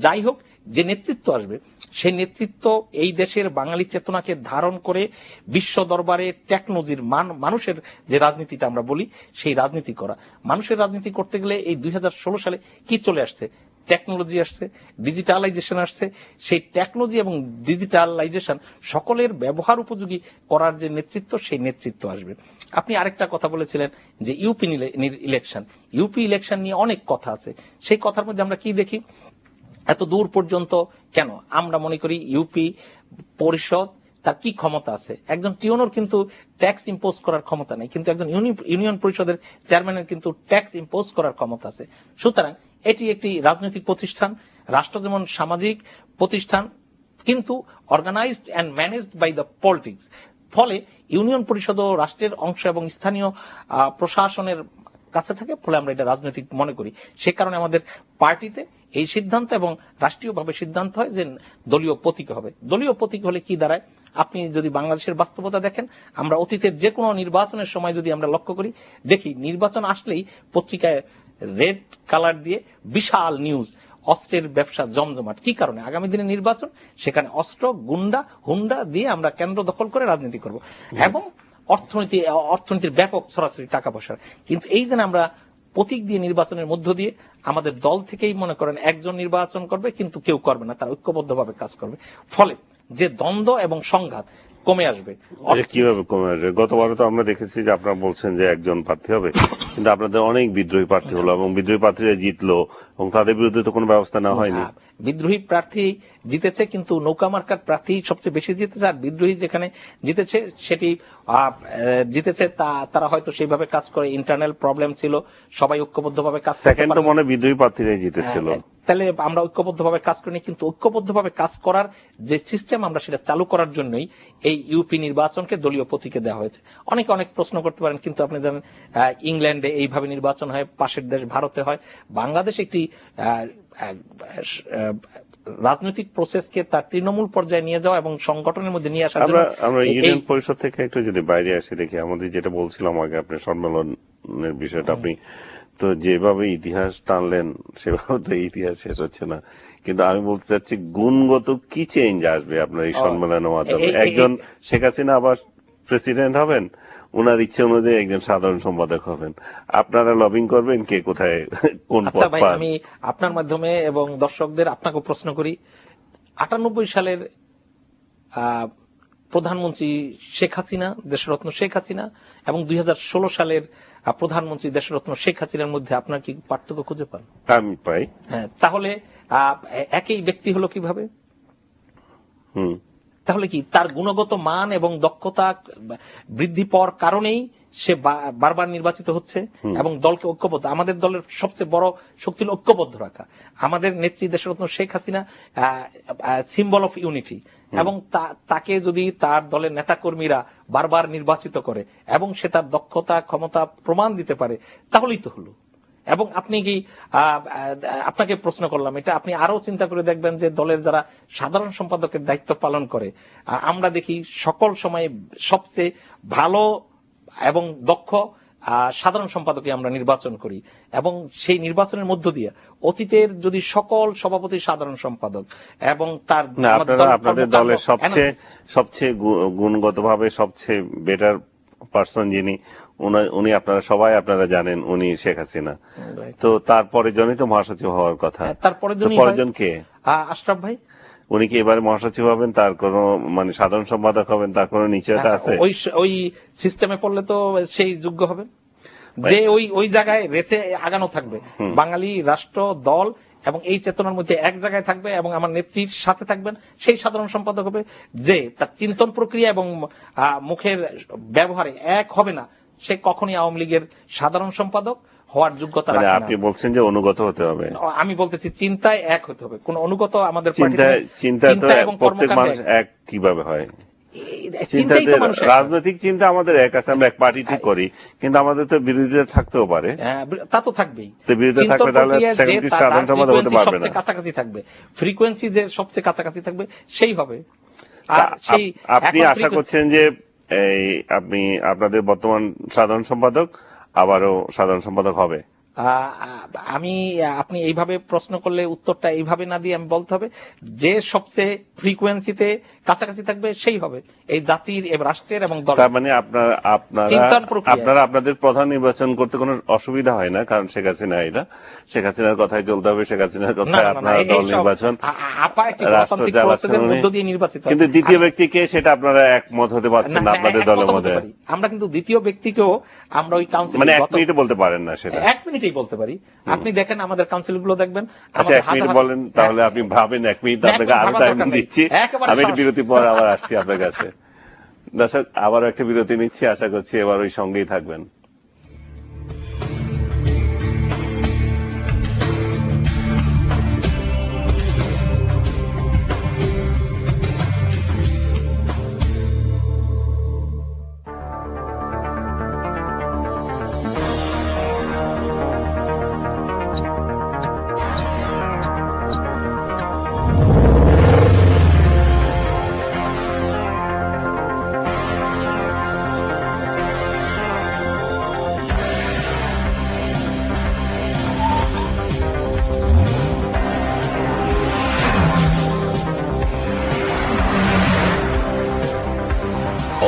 যাই হোক, যে নেতৃত্ব আসবে সেই নেতৃত্ব এই দেশের বাঙালি চেতনাকে ধারণ করে বিশ্ব দরবারে টেকনোলজির মানুষের যে রাজনীতিটা আমরা বলি, সেই রাজনীতি করা। মানুষের রাজনীতি করতে গেলে এই 2016 সালে কি চলে আসছে, টেকনোলজি আসছে, ডিজিটালাইজেশন আসছে। সেই টেকনোলজি এবং ডিজিটালাইজেশন সকলের ব্যবহার উপযোগী করার যে নেতৃত্ব, সেই নেতৃত্ব আসবে। আপনি আরেকটা কথা বলেছিলেন যে ইউপি ইলেকশন নিয়ে অনেক কথা আছে। সেই কথার মধ্যে আমরা কি দেখি, এত দূর পর্যন্ত কেন আমরা মনে করি ইউপি পরিষদ তার কি ক্ষমতা আছে? একজন টিওনোর কিন্তু ট্যাক্স ইম্পোজ করার ক্ষমতা নেই, কিন্তু একজন ইউনিয়ন পরিষদের চেয়ারম্যানের কিন্তু ট্যাক্স ইম্পোজ করার ক্ষমতা আছে। সুতরাং এটি একটি রাজনৈতিক প্রতিষ্ঠান, রাষ্ট্র যেমন সামাজিক প্রতিষ্ঠান, কিন্তু organised and managed by the politics. ফলে ইউনিয়ন পরিষদ ও রাষ্ট্রের অংশ এবং স্থানীয় প্রশাসনের কাছে থাকে, ফলে আমরা এটা রাজনৈতিক মনে করি। সে কারণে আমাদের পার্টিতে এই সিদ্ধান্ত এবং রাষ্ট্রীয়ভাবে সিদ্ধান্ত হয় যে দলীয় প্রতীক হবে। দলীয় প্রতীক হলে কি দাঁড়ায়, আপনি যদি বাংলাদেশের বাস্তবতা দেখেন, আমরা অতীতের যে কোনো নির্বাচনের সময় যদি আমরা লক্ষ্য করি, দেখি নির্বাচন আসলেই পত্রিকায় রেড কালার দিয়ে বিশাল নিউজ, অস্ত্রের ব্যবসা জমজমাট। কি কারণে? আগামী দিনে নির্বাচন, সেখানে অস্ত্র, গুন্ডা, হুন্ডা দিয়ে আমরা কেন্দ্র দখল করে রাজনীতি করব এবং অর্থনীতির ব্যাপক সরাসরি টাকা পয়সা। কিন্তু এই যে আমরা প্রতীক দিয়ে নির্বাচনের মধ্য দিয়ে আমাদের দল থেকেই মনে করেন একজন নির্বাচন করবে, কিন্তু কেউ করবে না, তারা ঐক্যবদ্ধভাবে কাজ করবে। ফলে যে দ্বন্দ্ব এবং সংঘাত কমে আসবে। কিভাবে কমে আসবে? গতবারে তো আমরা দেখেছি যে আপনারা বলছেন যে একজন প্রার্থী হবে, কিন্তু আপনাদের অনেক বিদ্রোহী প্রার্থী হলো এবং বিদ্রোহী প্রার্থীরা জিতলো এবং তাদের বিরুদ্ধে তো কোনো ব্যবস্থা নেওয়া হয়নি। বিদ্রোহী প্রার্থী জিতেছে, কিন্তু নৌকা মার্কার প্রার্থী সবচেয়ে বেশি জিতেছে। আর বিদ্রোহী যেখানে জিতেছে সেটি জিতেছে তারা হয়তো সেইভাবে কাজ করে, ইন্টারনাল প্রবলেম ছিল, সবাই ঐক্যবদ্ধভাবে কাজ করে। সেকেন্ড তো মনে বিদ্রোহী প্রার্থীরাই জিতেছিল। তাহলে আমরা ঐক্যবদ্ধভাবে কাজ করিনি, কিন্তু ঐক্যবদ্ধভাবে কাজ করার যে সিস্টেম আমরা সেটা চালু করার জন্যই এই ইউপি নির্বাচনকে দলীয় প্রতীকে দেওয়া হয়েছে। অনেকে অনেক প্রশ্ন করতে পারেন, কিন্তু আপনি জানেন ইংল্যান্ডে এইভাবে নির্বাচন হয়, পাশের দেশ ভারতে হয়। বাংলাদেশ একটি রাজনৈতিক প্রসেসকে তার তৃণমূল পর্যায়ে নিয়ে যাওয়া এবং সংগঠনের মধ্যে নিয়ে আসার জন্য। আমরা ইউনিয়ন পরিষদ থেকে একটু যদি বাইরে আসি, দেখি আমাদের যেটা বলছিলাম আগে, আপনি সম্মেলনের বিষয়টা আপনি তো যেভাবে ইতিহাস টানলেন সেভাবে তো ইতিহাস শেষ হচ্ছে না। কিন্তু আমি বলতে চাচ্ছি গুণগত কি চেঞ্জ আসবে আপনার এই সম্মেলনের মাধ্যমে? একজন শেখ হাসিনা আবার প্রেসিডেন্ট হবেন, ওনার ইচ্ছে অনুযায়ী একজন সাধারণ সম্পাদক হবেন, আপনারা লবিং করবেন কে কোথায় কোন পদ পান। আমি আপনার মাধ্যমে এবং দর্শকদের আপনাকে প্রশ্ন করি, 98 সালের প্রধানমন্ত্রী শেখ হাসিনা, দেশরত্ন শেখ হাসিনা, এবং 2016 সালের প্রধানমন্ত্রী দেশরত্ন শেখ হাসিনার মধ্যে আপনার কি পার্থক্য খুঁজে পান? আমি পাই। হ্যাঁ, তাহলে একই ব্যক্তি হলো কিভাবে? তাহলে কি তার গুণগত মান এবং দক্ষতা বৃদ্ধি পাওয়ার কারণেই সে বারবার নির্বাচিত হচ্ছে এবং দলকে ঐক্যবদ্ধ। আমাদের দলের সবচেয়ে বড় শক্তি হল ঐক্যবদ্ধ রাখা। আমাদের নেত্রী দেশরত্ন Sheikh Hasina symbol of unity, এবং তাকে যদি তার দলের নেতাকর্মীরা বারবার নির্বাচিত করে এবং সে তার দক্ষতা ক্ষমতা প্রমাণ দিতে পারে, তাহলেই তো হলো। এবং আপনি কি আপনাকে প্রশ্ন করলাম এটা, আপনি আরো চিন্তা করে দেখবেন যে দলের যারা সাধারণ সম্পাদকের দায়িত্ব পালন করে, আমরা দেখি সকল সময় সবচেয়ে ভালো এবং দক্ষ সাধারণ সম্পাদকে আমরা নির্বাচন করি, এবং সেই নির্বাচনের মধ্য দিয়ে অতীতের যদি সকল সভাপতি সাধারণ সম্পাদক এবং তার আপনাদের দলের সবচেয়ে গুণগতভাবে সবচেয়ে বেটার পার্সন যিনি উনি আপনারা সবাই জানেন, উনি শেখ হাসিনা। তো তারপরে জনই তো মহাসচিব হওয়ার কথা। তারপরে জন কে? আশরাফ ভাই। উনি কি এবারে মহাসচিব হবেন? তার কোন সাধারণ সম্পাদক হবেন? তার কোন নিশ্চয়তা আছে? ওই সিস্টেমে পড়লে তো সেই যোগ্য হবেন যে ওই জায়গায় রেসে আগানো থাকবে। বাঙালি রাষ্ট্র দল এবং এই চেতনার মধ্যে এক জায়গায় থাকবে এবং আমার নেত্রীর সাথে থাকবেন সেই সাধারণ সম্পাদক হবে যে তার চিন্তন প্রক্রিয়া এবং মুখের ব্যবহারে এক হবে না, সে কখনই আওয়ামী লীগের সাধারণ সম্পাদক হওয়ার যোগ্যতা রাখে না। আপনি বলছেন যে অনুগত হতে হবে। আমি বলতেছি চিন্তায় এক হতে হবে। কোন অনুগত আমাদের চিন্তা এবং প্রত্যেক মানুষ এক কিভাবে হয়? রাজনৈতিক চিন্তা আমাদের এক আছে, আমরা এক পার্টিতে করি, কিন্তু আমাদের তো বিরোধীরা থাকতেও পারে। তা তো থাকবেই। বিরোধী থাকবে তাহলে সাধারণ সম্পাদক হতে পারবে না। কাছাকাছি থাকবে, ফ্রিকোয়েন্সি যে সবচেয়ে কাছাকাছি থাকবে সেই হবে। আপনি আশা করছেন যে আপনি আপনাদের বর্তমান সাধারণ সম্পাদক আবারও সাধারণ সম্পাদক হবে? আপনি এইভাবে প্রশ্ন করলে উত্তরটা এইভাবে না দিয়ে আমি বলতে হবে যে সবচেয়ে ফ্রিকোয়েন্সিতে কাছাকাছি থাকবে সেই হবে এই জাতির রাষ্ট্রের এবং দল। তার মানে আপনারা আপনাদের প্রধান নির্বাচন করতে কোনো অসুবিধা হয় না, কারণ শেখ হাসিনা শেখ হাসিনার কথাই চলতে হবে, শেখ হাসিনার কথায় আপনার দল নির্বাচন, রাষ্ট্র চালাচ্ছেন, কিন্তু দ্বিতীয় ব্যক্তিকে সেটা আপনারা একমত হতে পারছেন না আপনাদের দলের মধ্যে। আমরা কিন্তু দ্বিতীয় ব্যক্তিকেও আমরা ওই কাউন্সিল এক মিনিটে বলতে পারেন না, সেটা 1 মিনিটেই বলতে পারি। আপনি দেখেন আমাদের কাউন্সিল গুলো দেখবেন। আচ্ছা 1 মিনিট বলেন তাহলে, আপনি ভাবেন 1 মিনিট আপনাকে আরো টাইম দিচ্ছি। আমি একটু বিরতির পর আবার আসছি আপনার কাছে। দর্শক আবারও একটা বিরতি নিচ্ছি, আশা করছি এবার ওই সঙ্গেই থাকবেন।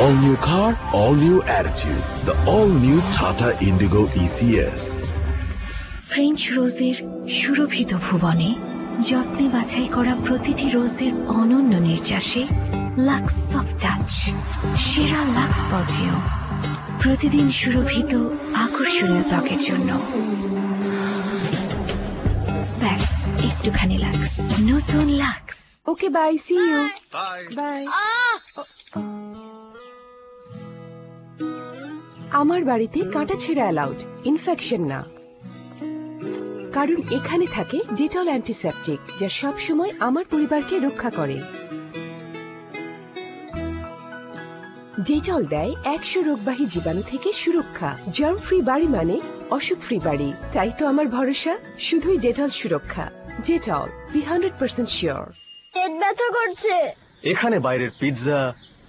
All new car, all new attitude. The all new Tata Indigo ECS. French রোজের সুরভিত ভুবনে যত্নে বাছাই করা প্রতিটি রোজের অনন্য নির্যাসে লাক্স সফট টাচ, সেরা লাক্স পারফিউম, প্রতিদিন সুরভিত আকর্ষণীয় ত্বকের জন্য। ব্যাস একটুখানি লাক্স, নতুন Lux. Okay bye, see you. Bye. আমার বাড়িতে কাঁটা ছেঁড়া অ্যালাউড, ইনফেকশন না, কারণ এখানে থাকে ডেটল অ্যান্টিসেপটিক যা সব সময় আমার পরিবারকে রক্ষা করে। ডেটল দেয় 100 রোগবাহী জীবাণু থেকে সুরক্ষা। জার্ম ফ্রি বাড়ি মানে অসুখ ফ্রি বাড়ি, তাই তো আমার ভরসা শুধুই ডেটল সুরক্ষা। Dettol 100% sure. পেট ব্যথা করছে। এখানে বাইরের পিৎজা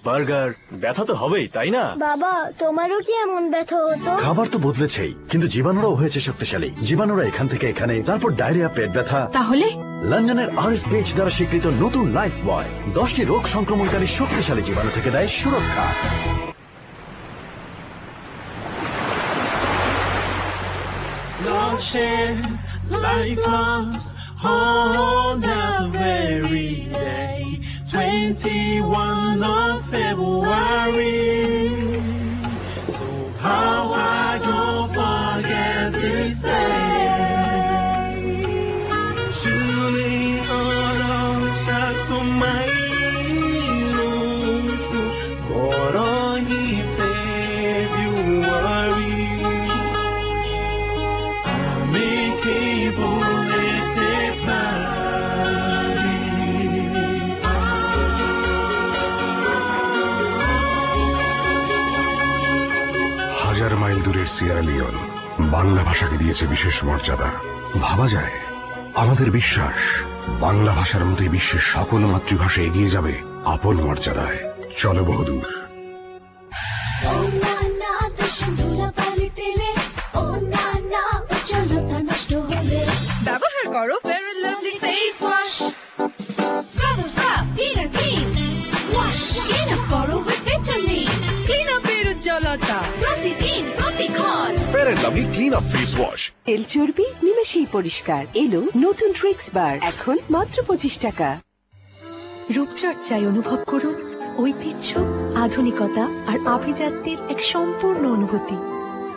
বার্গার ব্যথা তো হবেই, তাই না? বাবা তোমারও কি এমন ব্যথা হতো? খাবার তো বদলেছেই, কিন্তু জীবাণুরাও হয়েছে শক্তিশালী। জীবাণুরা এখান থেকে এখানে, তারপর ডায়রিয়া, পেট ব্যথা। তাহলে লন্ডনের RSPH দ্বারা স্বীকৃত নতুন লাইফ বয় 10টি রোগ সংক্রমণকারী শক্তিশালী জীবাণু থেকে দেয় সুরক্ষা। Life lost, hold out a very day, 21 of February. So how I go forget this day? Surely all of that to my February. হাজার মাইল দূরের সিয়েরা লিওন বাংলা ভাষাকে দিয়েছে বিশেষ মর্যাদা। ভাবা যায়, আমাদের বিশ্বাস বাংলা ভাষার মতোই বিশ্বের সকল মাতৃভাষা এগিয়ে যাবে আপন মর্যাদায়। চলো বহুদূর। ব্যবহার করো fair and lovely face wash. Scrub clean আর ক্লিন ওয়াশ, ক্লিন আপ করো উইথ ভিটামিন, ক্লিন আপের উজ্জ্বলতা। প্রতিদিন প্রতিক্ষণ। Fair and lovely clean up face wash. তেল চর্বি নিমেষেই পরিষ্কার। এলো নতুন ট্রিক্স বার, এখন মাত্র 25 টাকা। রূপচর্চায় অনুভব করুন ঐতিহ্য, আধুনিকতা আর আভিজাত্যের এক সম্পূর্ণ অনুভূতি।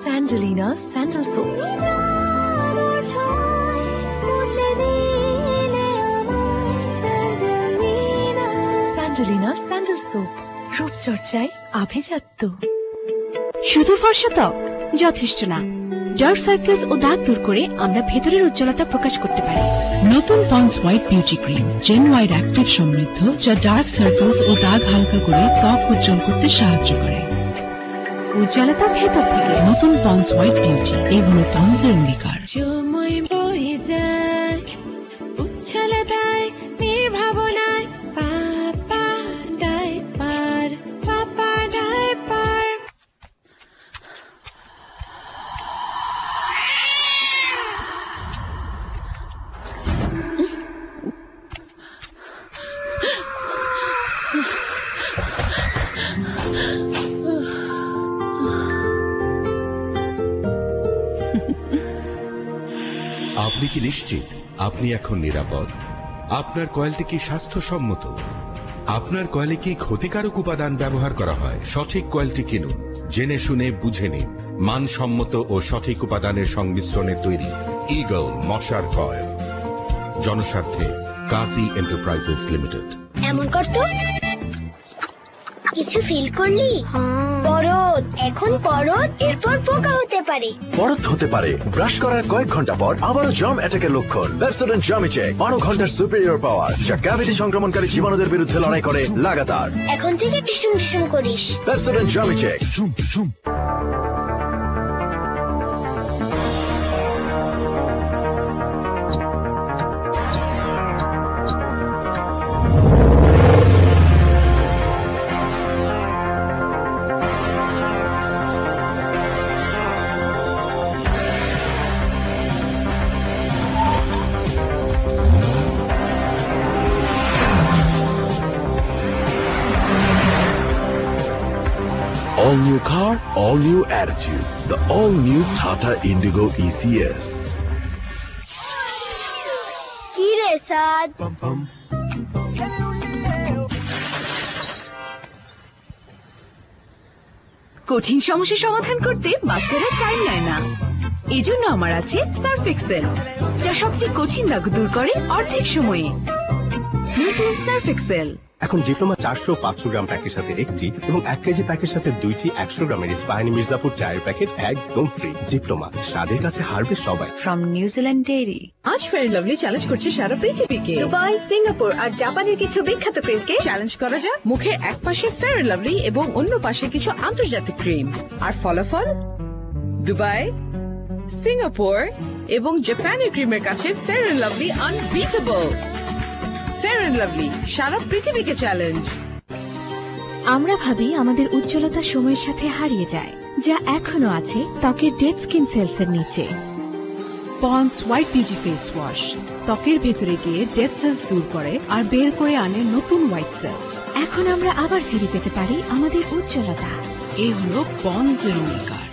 Sandalina sandal soap. Sandalina sandal soap, রূপচর্চায় আভিজাত্য। শুধু ফর্সা ত্বক যথেষ্ট না, ডার্ক সার্কেলস ও দাগ দূর করে আমরা ভেতরের উজ্জ্বলতা প্রকাশ করতে পারি। নতুন Pond's white beauty cream, gen white active সমৃদ্ধ, যা ডার্ক সার্কেলস ও দাগ হালকা করে ত্বক উজ্জ্বল করতে সাহায্য করে। উজ্জ্বলতা ভেতর থেকে। নতুন পন্ডস হোয়াইট বিউটি, এই হলো পন্ডসের অঙ্গীকার। সময় বয়ে যায় উচ্ছলতায় নির্ভাবনায়, পাপা ডাইপার, পাপা ডাইপার। আপনি কি নিশ্চিত আপনি এখন নিরাপদ? আপনার কয়েলটি কি স্বাস্থ্যসম্মত? আপনার কয়েলে কি ক্ষতিকারক উপাদান ব্যবহার করা হয়? সঠিক কয়েলটি কিনুন, জেনে শুনে বুঝে নিন। মানসম্মত ও সঠিক উপাদানের সংমিশ্রণে তৈরি ঈগল মশার কয়েল। জনস্বার্থে কাজী এন্টারপ্রাইজেস লিমিটেড। এমন করতো কিছু ফিল করলি? পরত, এখন পরত, এরপর পোকা হতে পারে। পরত হতে পারে ব্রাশ করার কয়েক ঘন্টা পর আবারও জার্ম অ্যাটাকের লক্ষণ। পেপসোডেন্ট জার্মি চেক 12 ঘন্টার সুপিরিয়র পাওয়ার, যা ক্যাভিটি সংক্রমণকারী জীবাণুদের বিরুদ্ধে লড়াই করে লাগাতার। এখন থেকে টিসুম টিসুম করিস। Pepsodent germi check. All new car, all new attitude. The all new Tata Indigo ECS. কি রে সাদ? কঠিন সমস্যার সমাধান করতে বাচ্চারা টাইম নেয় না। এই জন্য আমার আছে সার্ফ এক্সেল, যা সবচেয়ে কঠিন দাগ দূর করে অর্ধেক সময়ে। নতুন সার্ফ এক্সেল। এখন ডিপ্লোমা 400-500 গ্রাম প্যাকের সাথে একটি এবং 1 কেজি প্যাকের সাথে 2টি 100 গ্রামের ইস্পাহানি মির্জাপুর চায়ের প্যাকেট একদম ফ্রি। ডিপ্লোমা, স্বাদের কাছে হারবে সবাই। From New Zealand dairy. আজ ফেয়ার লাভলি চ্যালেঞ্জ করছে সারা পৃথিবীকে। দুবাই, সিঙ্গাপুর আর জাপানের কিছু বিখ্যাত ক্রিমকে চ্যালেঞ্জ করা যাক। মুখের এক পাশে ফেয়ার লাভলি এবং অন্য পাশে কিছু আন্তর্জাতিক ক্রিম, আর ফলাফল দুবাই, সিঙ্গাপুর এবং জাপানের ক্রিমের কাছে fair lovely unbeatable. Fair lovely সারা পৃথিবীকে চ্যালেঞ্জ। আমরা ভাবি আমাদের উজ্জ্বলতা সময়ের সাথে হারিয়ে যায়, যা এখনো আছে ত্বকের ডেড স্কিন সেলস এর নিচে। Pond's white beauty face wash ত্বকের ভেতরে গিয়ে ডেড সেলস দূর করে আর বের করে আনে নতুন হোয়াইট সেলস। এখন আমরা আবার ফিরে পেতে পারি আমাদের উজ্জ্বলতা। এই হলো পন্ডসের অঙ্গীকার।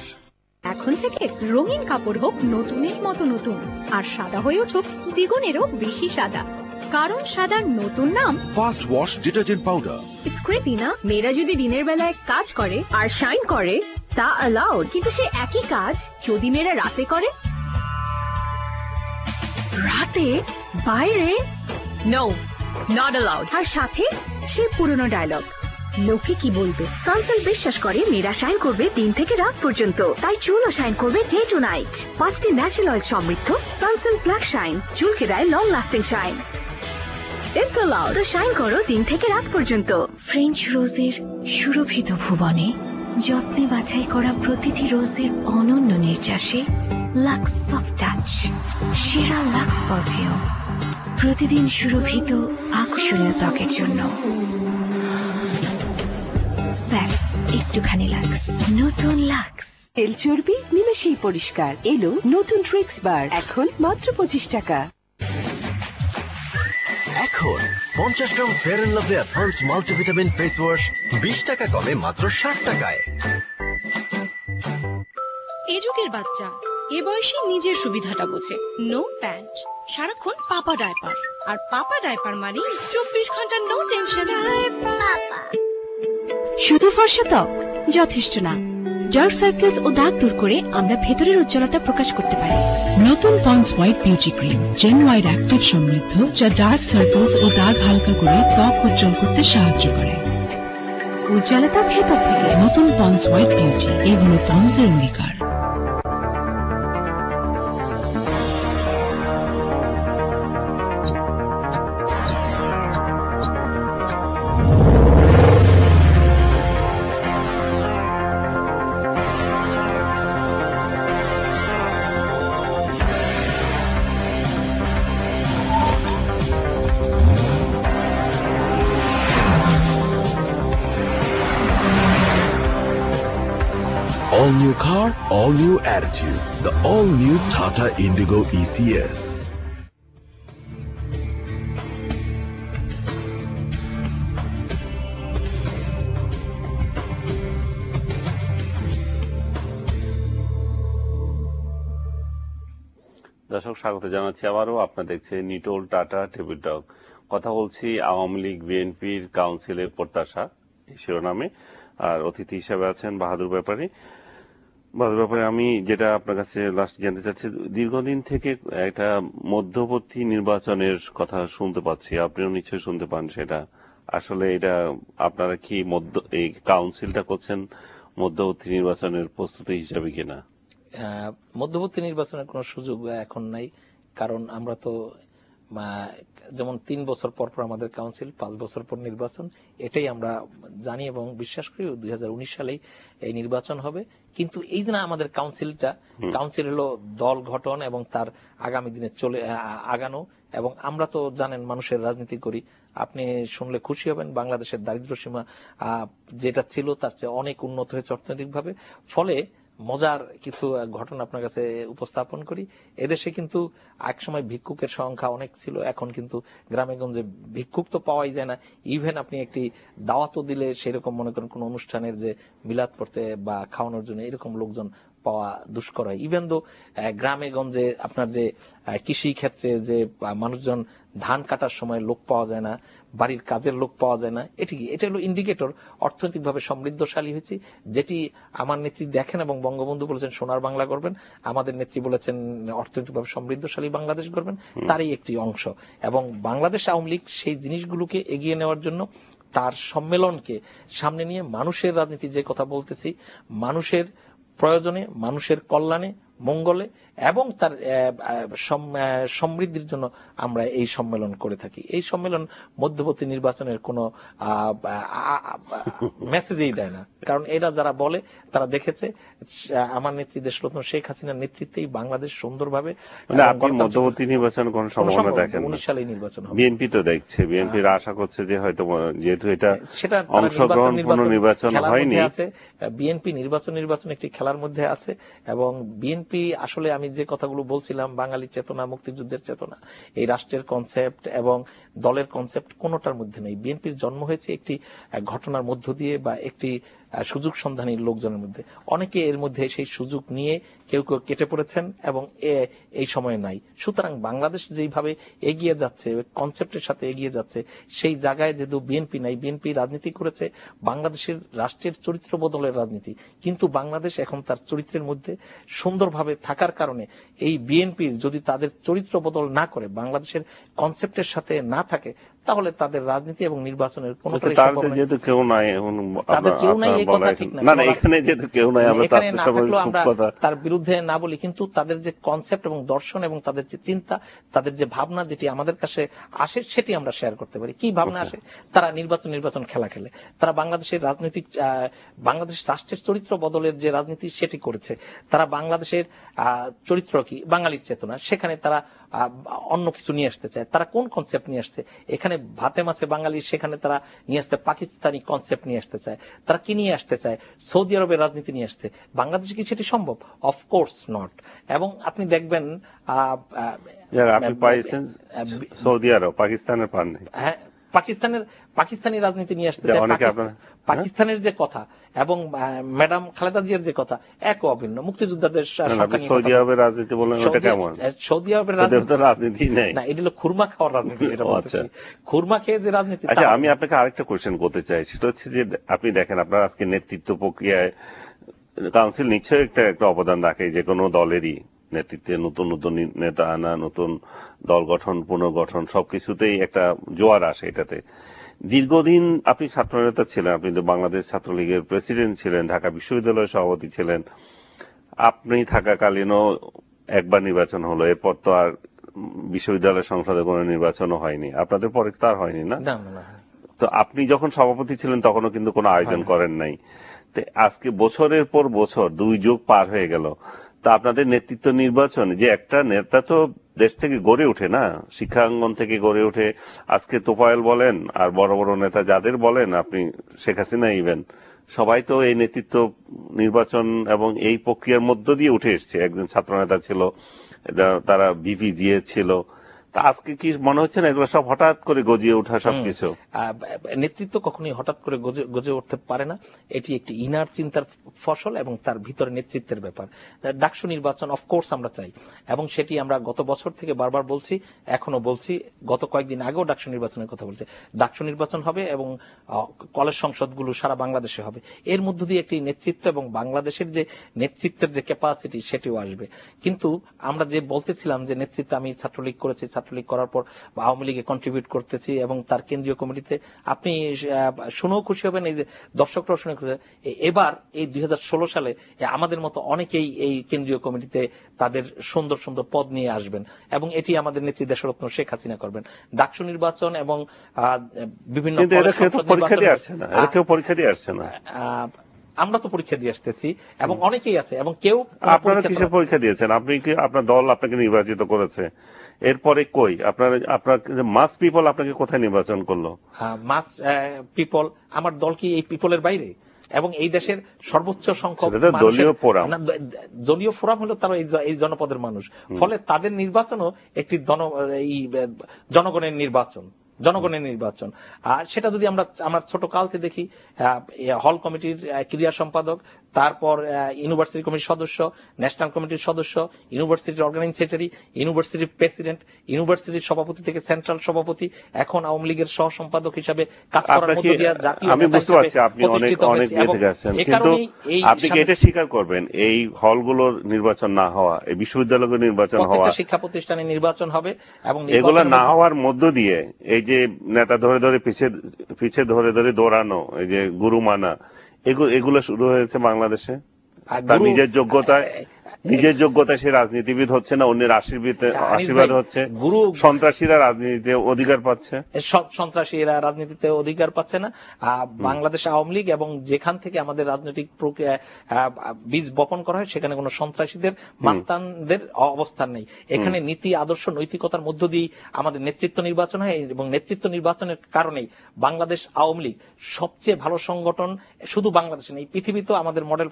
এখন থেকে রঙিন কাপড় হোক নতুনের মতো নতুন, আর সাদা হয়ে উঠুক দ্বিগুণেরও বেশি সাদা, কারণ সাদার নতুন নাম fast wash detergent powder. It's crazy না? মেয়েরা যদি দিনের বেলায় কাজ করে আর শাইন করে তা অ্যালাউড, কিন্তু সে একই কাজ যদি মেয়েরা রাতে করে, রাতে বাইরে, নো, নট অ্যালাউড। আর সাথে সে পুরনো ডায়লগ, লোকে কি বলবে। সানসিল্ক বিশ্বাস করে মেয়েরা শাইন করবে দিন থেকে রাত পর্যন্ত, তাই চুলও শাইন করবে ডে টু নাইট। 5টি ন্যাচারাল অয়েল সমৃদ্ধ সানসিল্ক ব্ল্যাক শাইন চুলকে দেয় long lasting shine. It's allowed, তো শাইন করো দিন থেকে রাত পর্যন্ত। ফ্রেঞ্চ রোজের সুরভিত ভুবনে যত্নে বাছাই করা প্রতিটি রোজের অনন্য নির্যাসে লাক্স সফট টাচ, সেরা লাক্স পারফিউম, প্রতিদিন সুরভিত আকর্ষণীয় ত্বকের জন্য। ব্যাস একটুখানি লাক্স, নতুন লাক্স। তেল চর্বি নিমেষেই পরিষ্কার। এলো নতুন ট্রিক্স বার, এখন মাত্র 25 টাকা। এখন 50 gram fair and lovely advanced multivitamin face wash 20 টাকা কমে মাত্র 60 টাকায়। এ যুগের বাচ্চা এ বয়সে নিজের সুবিধাটা বোঝে। নো প্যান্ট, সারাক্ষণ পাপা ডায়পার, আর পাপা ডায়পার মানে 24 ঘন্টা নো টেনশন। শুধু ফর্সা ত্বক যথেষ্ট না, ডার্ক সার্কেলস ও দাগ দূর করে আমরা ভেতরের উজ্জ্বলতা প্রকাশ করতে পারি। নতুন Pond's white beauty cream, gen white active সমৃদ্ধ, যা ডার্ক সার্কেলস ও দাগ হালকা করে ত্বক উজ্জ্বল করতে সাহায্য করে। উজ্জ্বলতা ভেতর থেকে। নতুন পন্স হোয়াইট বিউটি, এই হলো পন্সের অঙ্গীকার। All new car, all new attitude. The all new Tata Indigo ECS. দর্শক স্বাগত জানাচ্ছি আবারও। আপনারা দেখছেন নিটোল টাটা টেবিল টক। কথা বলছি আওয়ামী লীগ বিএনপির কাউন্সিলের প্রত্যাশা এই শিরোনামে, আর অতিথি হিসেবে আছেন বাহাদুর ব্যাপারী। বাহাদুর ব্যাপারী, আমি যেটা আপনার কাছে লাস্ট জানতে চাচ্ছি, দীর্ঘদিন থেকে একটা মধ্যবর্তী নির্বাচনের কথা শুনতে পাচ্ছি, আপনিও নিশ্চয়ই শুনতে পান। সেটা আসলে এটা আপনারা কি এই কাউন্সিলটা করছেন মধ্যবর্তী নির্বাচনের প্রস্তুতি হিসাবে কিনা? মধ্যবর্তী নির্বাচনের কোনো সুযোগ এখন নাই, কারণ আমরা তো যেমন 3 বছর পর পর আমাদের কাউন্সিল, 5 বছর পর নির্বাচন, এটাই আমরা জানি এবং বিশ্বাস করি 2019 সালেই এই নির্বাচন হবে। কিন্তু এই যে না আমাদের কাউন্সিল হলো দল গঠন এবং তার আগামী দিনে আগানো, এবং আমরা তো জানেন মানুষের রাজনীতি করি। আপনি শুনলে খুশি হবেন, বাংলাদেশের দারিদ্র্য সীমা যেটা ছিল তার চেয়ে অনেক উন্নত হয়েছে অর্থনৈতিকভাবে। ফলে মজার কিছু ঘটনা আপনার কাছে উপস্থাপন করি। এদেশে কিন্তু একসময় ভিক্ষুকের সংখ্যা অনেক ছিল, এখন কিন্তু গ্রামে গঞ্জে ভিক্ষুক তো পাওয়াই যায় না। ইভেন আপনি একটি দাওয়াতও দিলে সেরকম মনে করেন কোন অনুষ্ঠানের যে মিলাদ পড়তে বা খাওয়ানোর জন্য এরকম লোকজন পাওয়া দুষ্কর হয়। ইভেন তো গ্রামে গঞ্জে আপনার যে কৃষি ক্ষেত্রে যে মানুষজন ধান কাটার সময় লোক পাওয়া যায় না, বাড়ির কাজের লোক পাওয়া যায় না। এটা হলো ইন্ডিকেটর অর্থনৈতিকভাবে সমৃদ্ধশালী হয়েছে, যেটি আমার নেত্রী দেখেন এবং বঙ্গবন্ধু বলেছেন সোনার বাংলা করবেন, আমাদের নেত্রী বলেছেন অর্থনৈতিকভাবে সমৃদ্ধশালী বাংলাদেশ করবেন, তারই একটি অংশ। এবং বাংলাদেশ আওয়ামী লীগ সেই জিনিসগুলোকে এগিয়ে নেওয়ার জন্য তার সম্মেলনকে সামনে নিয়ে মানুষের রাজনীতি যে কথা বলতেছি, মানুষের প্রয়োজনে, মানুষের কল্যাণে, মঙ্গলে এবং তার সমৃদ্ধির জন্য আমরা এই সম্মেলন করে থাকি। এই সম্মেলন মধ্যবর্তী নির্বাচনের কোনো মেসেজই দেয় না, কারণ এরা যারা বলে তারা দেখেছে আমার নেত্রী দেশরত্ন শেখ হাসিনার নেতৃত্বেই বাংলাদেশ সুন্দরভাবে। মধ্যবর্তী নির্বাচন কোন সম্ভাবনা দেখেন? 19 সালে নির্বাচন হবে। বিএনপি তো দেখছে, বিএনপির আশা করছে যে হয়তো যেহেতু এটা অংশগ্রহণপূর্ণ নির্বাচন হয়নি, বিএনপি নির্বাচন একটি খেলার মধ্যে আছে। এবং বিএনপি আসলে আমি যে কথাগুলো বলছিলাম, বাঙালি চেতনা, মুক্তিযুদ্ধের চেতনা, এই রাষ্ট্রের কনসেপ্ট এবং দলের কনসেপ্ট কোনোটার মধ্যে নেই। বিএনপির জন্ম হয়েছে একটি ঘটনার মধ্য দিয়ে বা একটি সুযোগ সন্ধানী লোকজনের মধ্যে। অনেকে এর মধ্যে সেই সুযোগ নিয়ে কেউ কেউ কেটে পড়েছেন এবং এই সময়ে নাই। সুতরাং বাংলাদেশ যেইভাবে এগিয়ে যাচ্ছে, কনসেপ্টের সাথে এগিয়ে যাচ্ছে, সেই জায়গায় যেহেতু বিএনপি নাই, বিএনপি রাজনীতি করেছে বাংলাদেশের রাষ্ট্রের চরিত্র বদলের রাজনীতি। কিন্তু বাংলাদেশ এখন তার চরিত্রের মধ্যে সুন্দরভাবে থাকার কারণে এই বিএনপির যদি তাদের চরিত্র বদল না করে, বাংলাদেশের কনসেপ্টের সাথে না থাকে, তাহলে তাদের রাজনীতি এবং নির্বাচনের কোনো যেহেতু কেউ নাই, তাদের কেউ নাই এই কথা ঠিক না, এখানে যেহেতু কেউ নাই আমরা তার বিরুদ্ধে না বলি, কিন্তু তাদের যে কনসেপ্ট এবং দর্শন এবং তাদের যে চিন্তা, তাদের যে ভাবনা যেটি আমাদের কাছে আসে সেটি আমরা শেয়ার করতে পারি। কি ভাবনা আসে? তারা নির্বাচন খেলা খেলে, তারা বাংলাদেশের রাজনৈতিক বাংলাদেশ রাষ্ট্রের চরিত্র বদলের যে রাজনীতি সেটি করেছে। তারা বাংলাদেশের চরিত্র কি বাঙালির চেতনা, সেখানে তারা অন্য কিছু নিয়ে আসতে চায়। তারা কোন কনসেপ্ট নিয়ে আসছে? এখানে ভাতে মাছে বাঙালি, সেখানে তারা নিয়ে আসতে পাকিস্তানি কনসেপ্ট নিয়ে আসতে চায়। তারা কি নিয়ে আসতে চায়? সৌদি আরবের রাজনীতি নিয়ে আসতে। বাংলাদেশে কি সেটি সম্ভব? Of course not. এবং আপনি দেখবেন আপনি পাইছেন সৌদি আরব, পাকিস্তানের পান নেই। হ্যাঁ, পাকিস্তানি রাজনীতি নিয়ে আসতে পাকিস্তানের যে কথা এবং ম্যাডাম খালেদা জিয়ার যে কথা এক অভিন্ন। মুক্তিযোদ্ধাদের সৌদি আরবের রাজনীতি বলেন, ওটা কেমন? সৌদি আরবের রাজনীতি নেই না, এটা হলো খুরমা খাওয়ার রাজনীতি, যেটা বলতেছি খুরমা খেয়ে যে রাজনীতি। আচ্ছা, আমি আপনাকে আরেকটা কোয়েশ্চেন করতে চাই, সেটা হচ্ছে যে আপনি দেখেন আপনার আজকে নেতৃত্ব প্রক্রিয়ায় কাউন্সিল নিশ্চয়ই একটা অবদান রাখে, যে কোনো দলেরই নেতৃত্বে নতুন নতুন নেতা আনা, নতুন দল গঠন, পুনর্গঠন, সবকিছুতেই একটা জোয়ার আসে। এটাতে দীর্ঘদিন আপনি ছাত্র নেতা ছিলেন, আপনি তো বাংলাদেশ ছাত্রলীগের প্রেসিডেন্ট ছিলেন, ঢাকা বিশ্ববিদ্যালয়ের সভাপতি ছিলেন। আপনি থাকাকালীনও একবার নির্বাচন হলো, এরপর তো আর বিশ্ববিদ্যালয় সংসদে কোনো নির্বাচনও হয়নি, আপনাদের পরে তো আর হয়নি না? তো আপনি যখন সভাপতি ছিলেন তখনও কিন্তু কোনো আয়োজন করেন নাই। তো আজকে বছরের পর বছর 2 যুগ পার হয়ে গেল, তা আপনাদের নেতৃত্ব নির্বাচন, যে একটা নেতা তো দেশ থেকে গড়ে ওঠে না, শিক্ষাঙ্গন থেকে গড়ে ওঠে। আজকে তোফায়েল বলেন আর বড় বড় নেতা যাদের বলেন, আপনি শেখ হাসিনা ইভেন, সবাই তো এই নেতৃত্ব নির্বাচন এবং এই প্রক্রিয়ার মধ্য দিয়ে উঠে এসছে। একজন ছাত্র নেতা ছিল, তারা বিপিজিএ ছিল। তা আজকে কি মনে হচ্ছে না এগুলো সব হঠাৎ করে গজিয়ে ওঠা সবকিছু? নেতৃত্ব কখনোই হঠাৎ করে গজে উঠতে পারে না, এটি একটি ইনার চিন্তার ফসল এবং তার ভিতরে নেতৃত্বের ব্যাপার। ডাকসু নির্বাচন অফকোর্স আমরা চাই, এবং সেটি আমরা গত বছর থেকে বারবার বলছি, এখনো বলছি, গত কয়েকদিন আগেও ডাকসু নির্বাচনের কথা বলছি। ডাকসু নির্বাচন হবে এবং কলেজ সংসদগুলো সারা বাংলাদেশে হবে, এর মধ্য দিয়ে একটি নেতৃত্ব এবং বাংলাদেশের যে নেতৃত্বের যে ক্যাপাসিটি সেটিও আসবে। কিন্তু আমরা যে বলতেছিলাম যে নেতৃত্ব আমি ছাত্রলীগ করেছি, ছাত্রলীগ করার পর আওয়ামী লীগে কন্ট্রিবিউট করতেছি এবং তার কেন্দ্রীয় কমিটিতে, আপনি শুনেও খুশি হবেন, এই যে দর্শকরাও শুনে খুশি, এবার এই 2016 সালে আমাদের মতো অনেকেই এই কেন্দ্রীয় কমিটিতে তাদের সুন্দর সুন্দর পদ নিয়ে আসবেন, এবং এটি আমাদের নেত্রী দেশরত্ন শেখ হাসিনা করবেন। ডাকসু নির্বাচন এবং বিভিন্ন পরীক্ষা দিয়ে আসছে না, আমরা তো পরীক্ষা দিয়ে আসতেছি এবং অনেকেই আছে, এবং কেউ আপনারা কিসের পরীক্ষা দিয়েছেন? আপনি কি আপনার দল আপনাকে নির্বাচিত করেছে, এরপরে কই আপনার মাস পিপল আপনাকে কোথায় নির্বাচন করলো? মাস পিপল, আমার দল কি এই পিপলের বাইরে? এবং এই দেশের সর্বোচ্চ সংখ্যক দলীয় ফোরাম হলো তারা এই জনপদের মানুষ, ফলে তাদের নির্বাচনও একটি জনগণের নির্বাচন। আর সেটা যদি আমরা ছোট কালতে দেখি, হল কমিটির ক্রিয়া সম্পাদক, তারপর ইউনিভার্সিটি কমিটির সদস্য, ন্যাশনাল কমিটির সদস্য, ইউনিভার্সিটির অর্গানাইজিং সেক্রেটারি, ইউনিভার্সিটির প্রেসিডেন্ট, ইউনিভার্সিটির সভাপতি থেকে সেন্ট্রাল সভাপতি, এখন আওয়ামী লীগের সহ সম্পাদক হিসাবে কাজ করার মধ্য দিয়ে জাতীয় আমি বুঝতে পারছি আপনি অনেক বেঁধে গেছেন, কিন্তু আপনি কি এটা স্বীকার করবেন এই হলগুলোর নির্বাচন না হওয়া, এই বিশ্ববিদ্যালয়ের নির্বাচন হওয়া, শিক্ষা প্রতিষ্ঠানের নির্বাচন হবে, এবং এগুলো না হওয়ার মধ্য দিয়ে এই যে নেতা ধরে ধরে পিছে ধরে ধরে দৌড়ানো, এই যে গুরু মানা, এগুলো শুরু হয়েছে বাংলাদেশে? তার নিজের যোগ্যতায় সে রাজনীতিবিদ হচ্ছে না, অন্যের আশীর্বাদ হচ্ছে, সন্ত্রাসীরা রাজনীতিতে অধিকার পাচ্ছে, সন্ত্রাসীরা রাজনীতিতে অধিকার পাচ্ছে না। বাংলাদেশ আওয়ামী লীগ এবং যেখান থেকে আমাদের রাজনৈতিক প্রক্রিয়া বীজ বপন করা হয়, সেখানে কোনো সন্ত্রাসীদের মাস্তানদের অবস্থান নেই। এখানে নীতি, আদর্শ, নৈতিকতার মধ্য দিয়ে আমাদের নেতৃত্ব নির্বাচন হয়, এবং নেতৃত্ব নির্বাচনের কারণেই বাংলাদেশ আওয়ামী লীগ সবচেয়ে ভালো সংগঠন, শুধু বাংলাদেশে নেই, পৃথিবীতেও আমাদের মডেল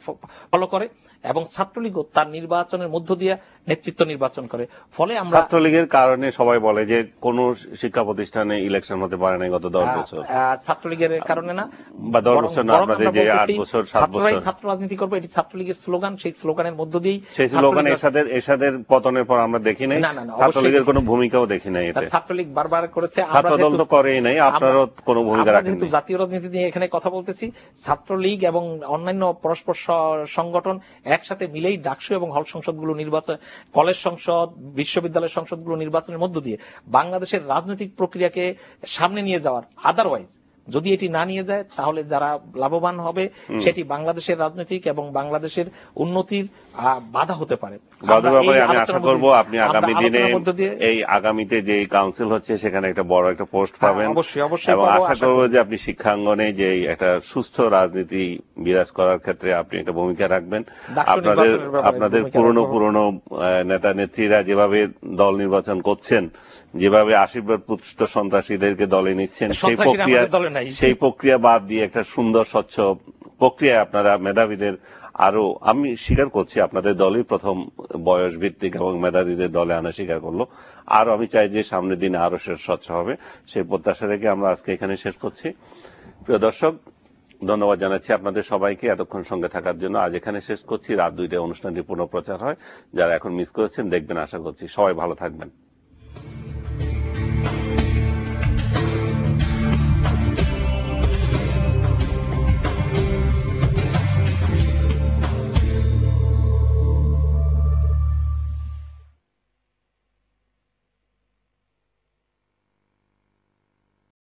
ফলো করে, এবং ছাত্রলীগও তার নির্বাচনের মধ্য দিয়ে নেতৃত্ব নির্বাচন করে। ফলে আমরা ছাত্রলীগের কারণে সবাই বলে যে কোন শিক্ষা প্রতিষ্ঠানে ইলেকশন হতে পারে না গত 10 বছর, ছাত্রলীগের কারণে না, বা 10 বছর না, আপনাদের যে 8 বছর 7 বছর ছাত্র রাজনীতি করবে, এটি ছাত্রলীগের স্লোগান। সেই স্লোগানের মধ্য দিয়েই, সেই স্লোগান এরশাদের পতনের পর আমরা দেখি নাই, ছাত্রলীগের কোনো ভূমিকাও দেখি নাই। এতে ছাত্রলীগ বারবার করেছে, ছাত্রদল তো করেই নাই, আপনারও কোনো ভূমিকা রাখেন। যেহেতু জাতীয় রাজনীতি নিয়ে এখানে কথা বলতেছি, ছাত্রলীগ এবং অন্যান্য পরস্পর সংগঠন একসাথে মিলেই ডাকসু এবং হল সংসদগুলো নির্বাচন, কলেজ সংসদ, বিশ্ববিদ্যালয় সংসদগুলো নির্বাচনের মধ্য দিয়ে বাংলাদেশের রাজনৈতিক প্রক্রিয়াকে সামনে নিয়ে যাওয়ার। আদারওয়াইজ যদি এটি না নিয়ে যায়, তাহলে যারা লাভবান হবে সেটি বাংলাদেশের রাজনৈতিক এবং বাংলাদেশের উন্নতির বাধা হতে পারে। আমি আশা করব আপনি আগামী দিনে, এই আগামীতে যে কাউন্সিল হচ্ছে সেখানে একটা বড় একটা পোস্ট পাবেন, এবং আশা করব যে আপনি শিক্ষাঙ্গনে যে একটা সুস্থ রাজনীতি বিরাজ করার ক্ষেত্রে আপনি একটা ভূমিকা রাখবেন। আপনাদের পুরনো নেতা নেত্রীরা যেভাবে দল নির্বাচন করছেন, যেভাবে আশীর্বাদ পুষ্ট সন্ত্রাসীদেরকে দলে নিচ্ছেন, সেই প্রক্রিয়া বাদ দিয়ে একটা সুন্দর স্বচ্ছ প্রক্রিয়ায় আপনারা মেধাবীদের আরো আমি স্বীকার করছি আপনাদের দলই প্রথম বয়স ভিত্তিক এবং মেধাবীদের দলে আনা স্বীকার করলো, আরো আমি চাই যে সামনের দিনে আরো স্বচ্ছ হবে, সেই প্রত্যাশা রেখে আমরা আজকে এখানে শেষ করছি। প্রিয় দর্শক, ধন্যবাদ জানাচ্ছি আপনাদের সবাইকে এতক্ষণ সঙ্গে থাকার জন্য। আজ এখানে শেষ করছি। রাত 2টায় অনুষ্ঠানটি পুনঃপ্রচার হয়, যারা এখন মিস করেছেন দেখবেন আশা করছি। সবাই ভালো থাকবেন।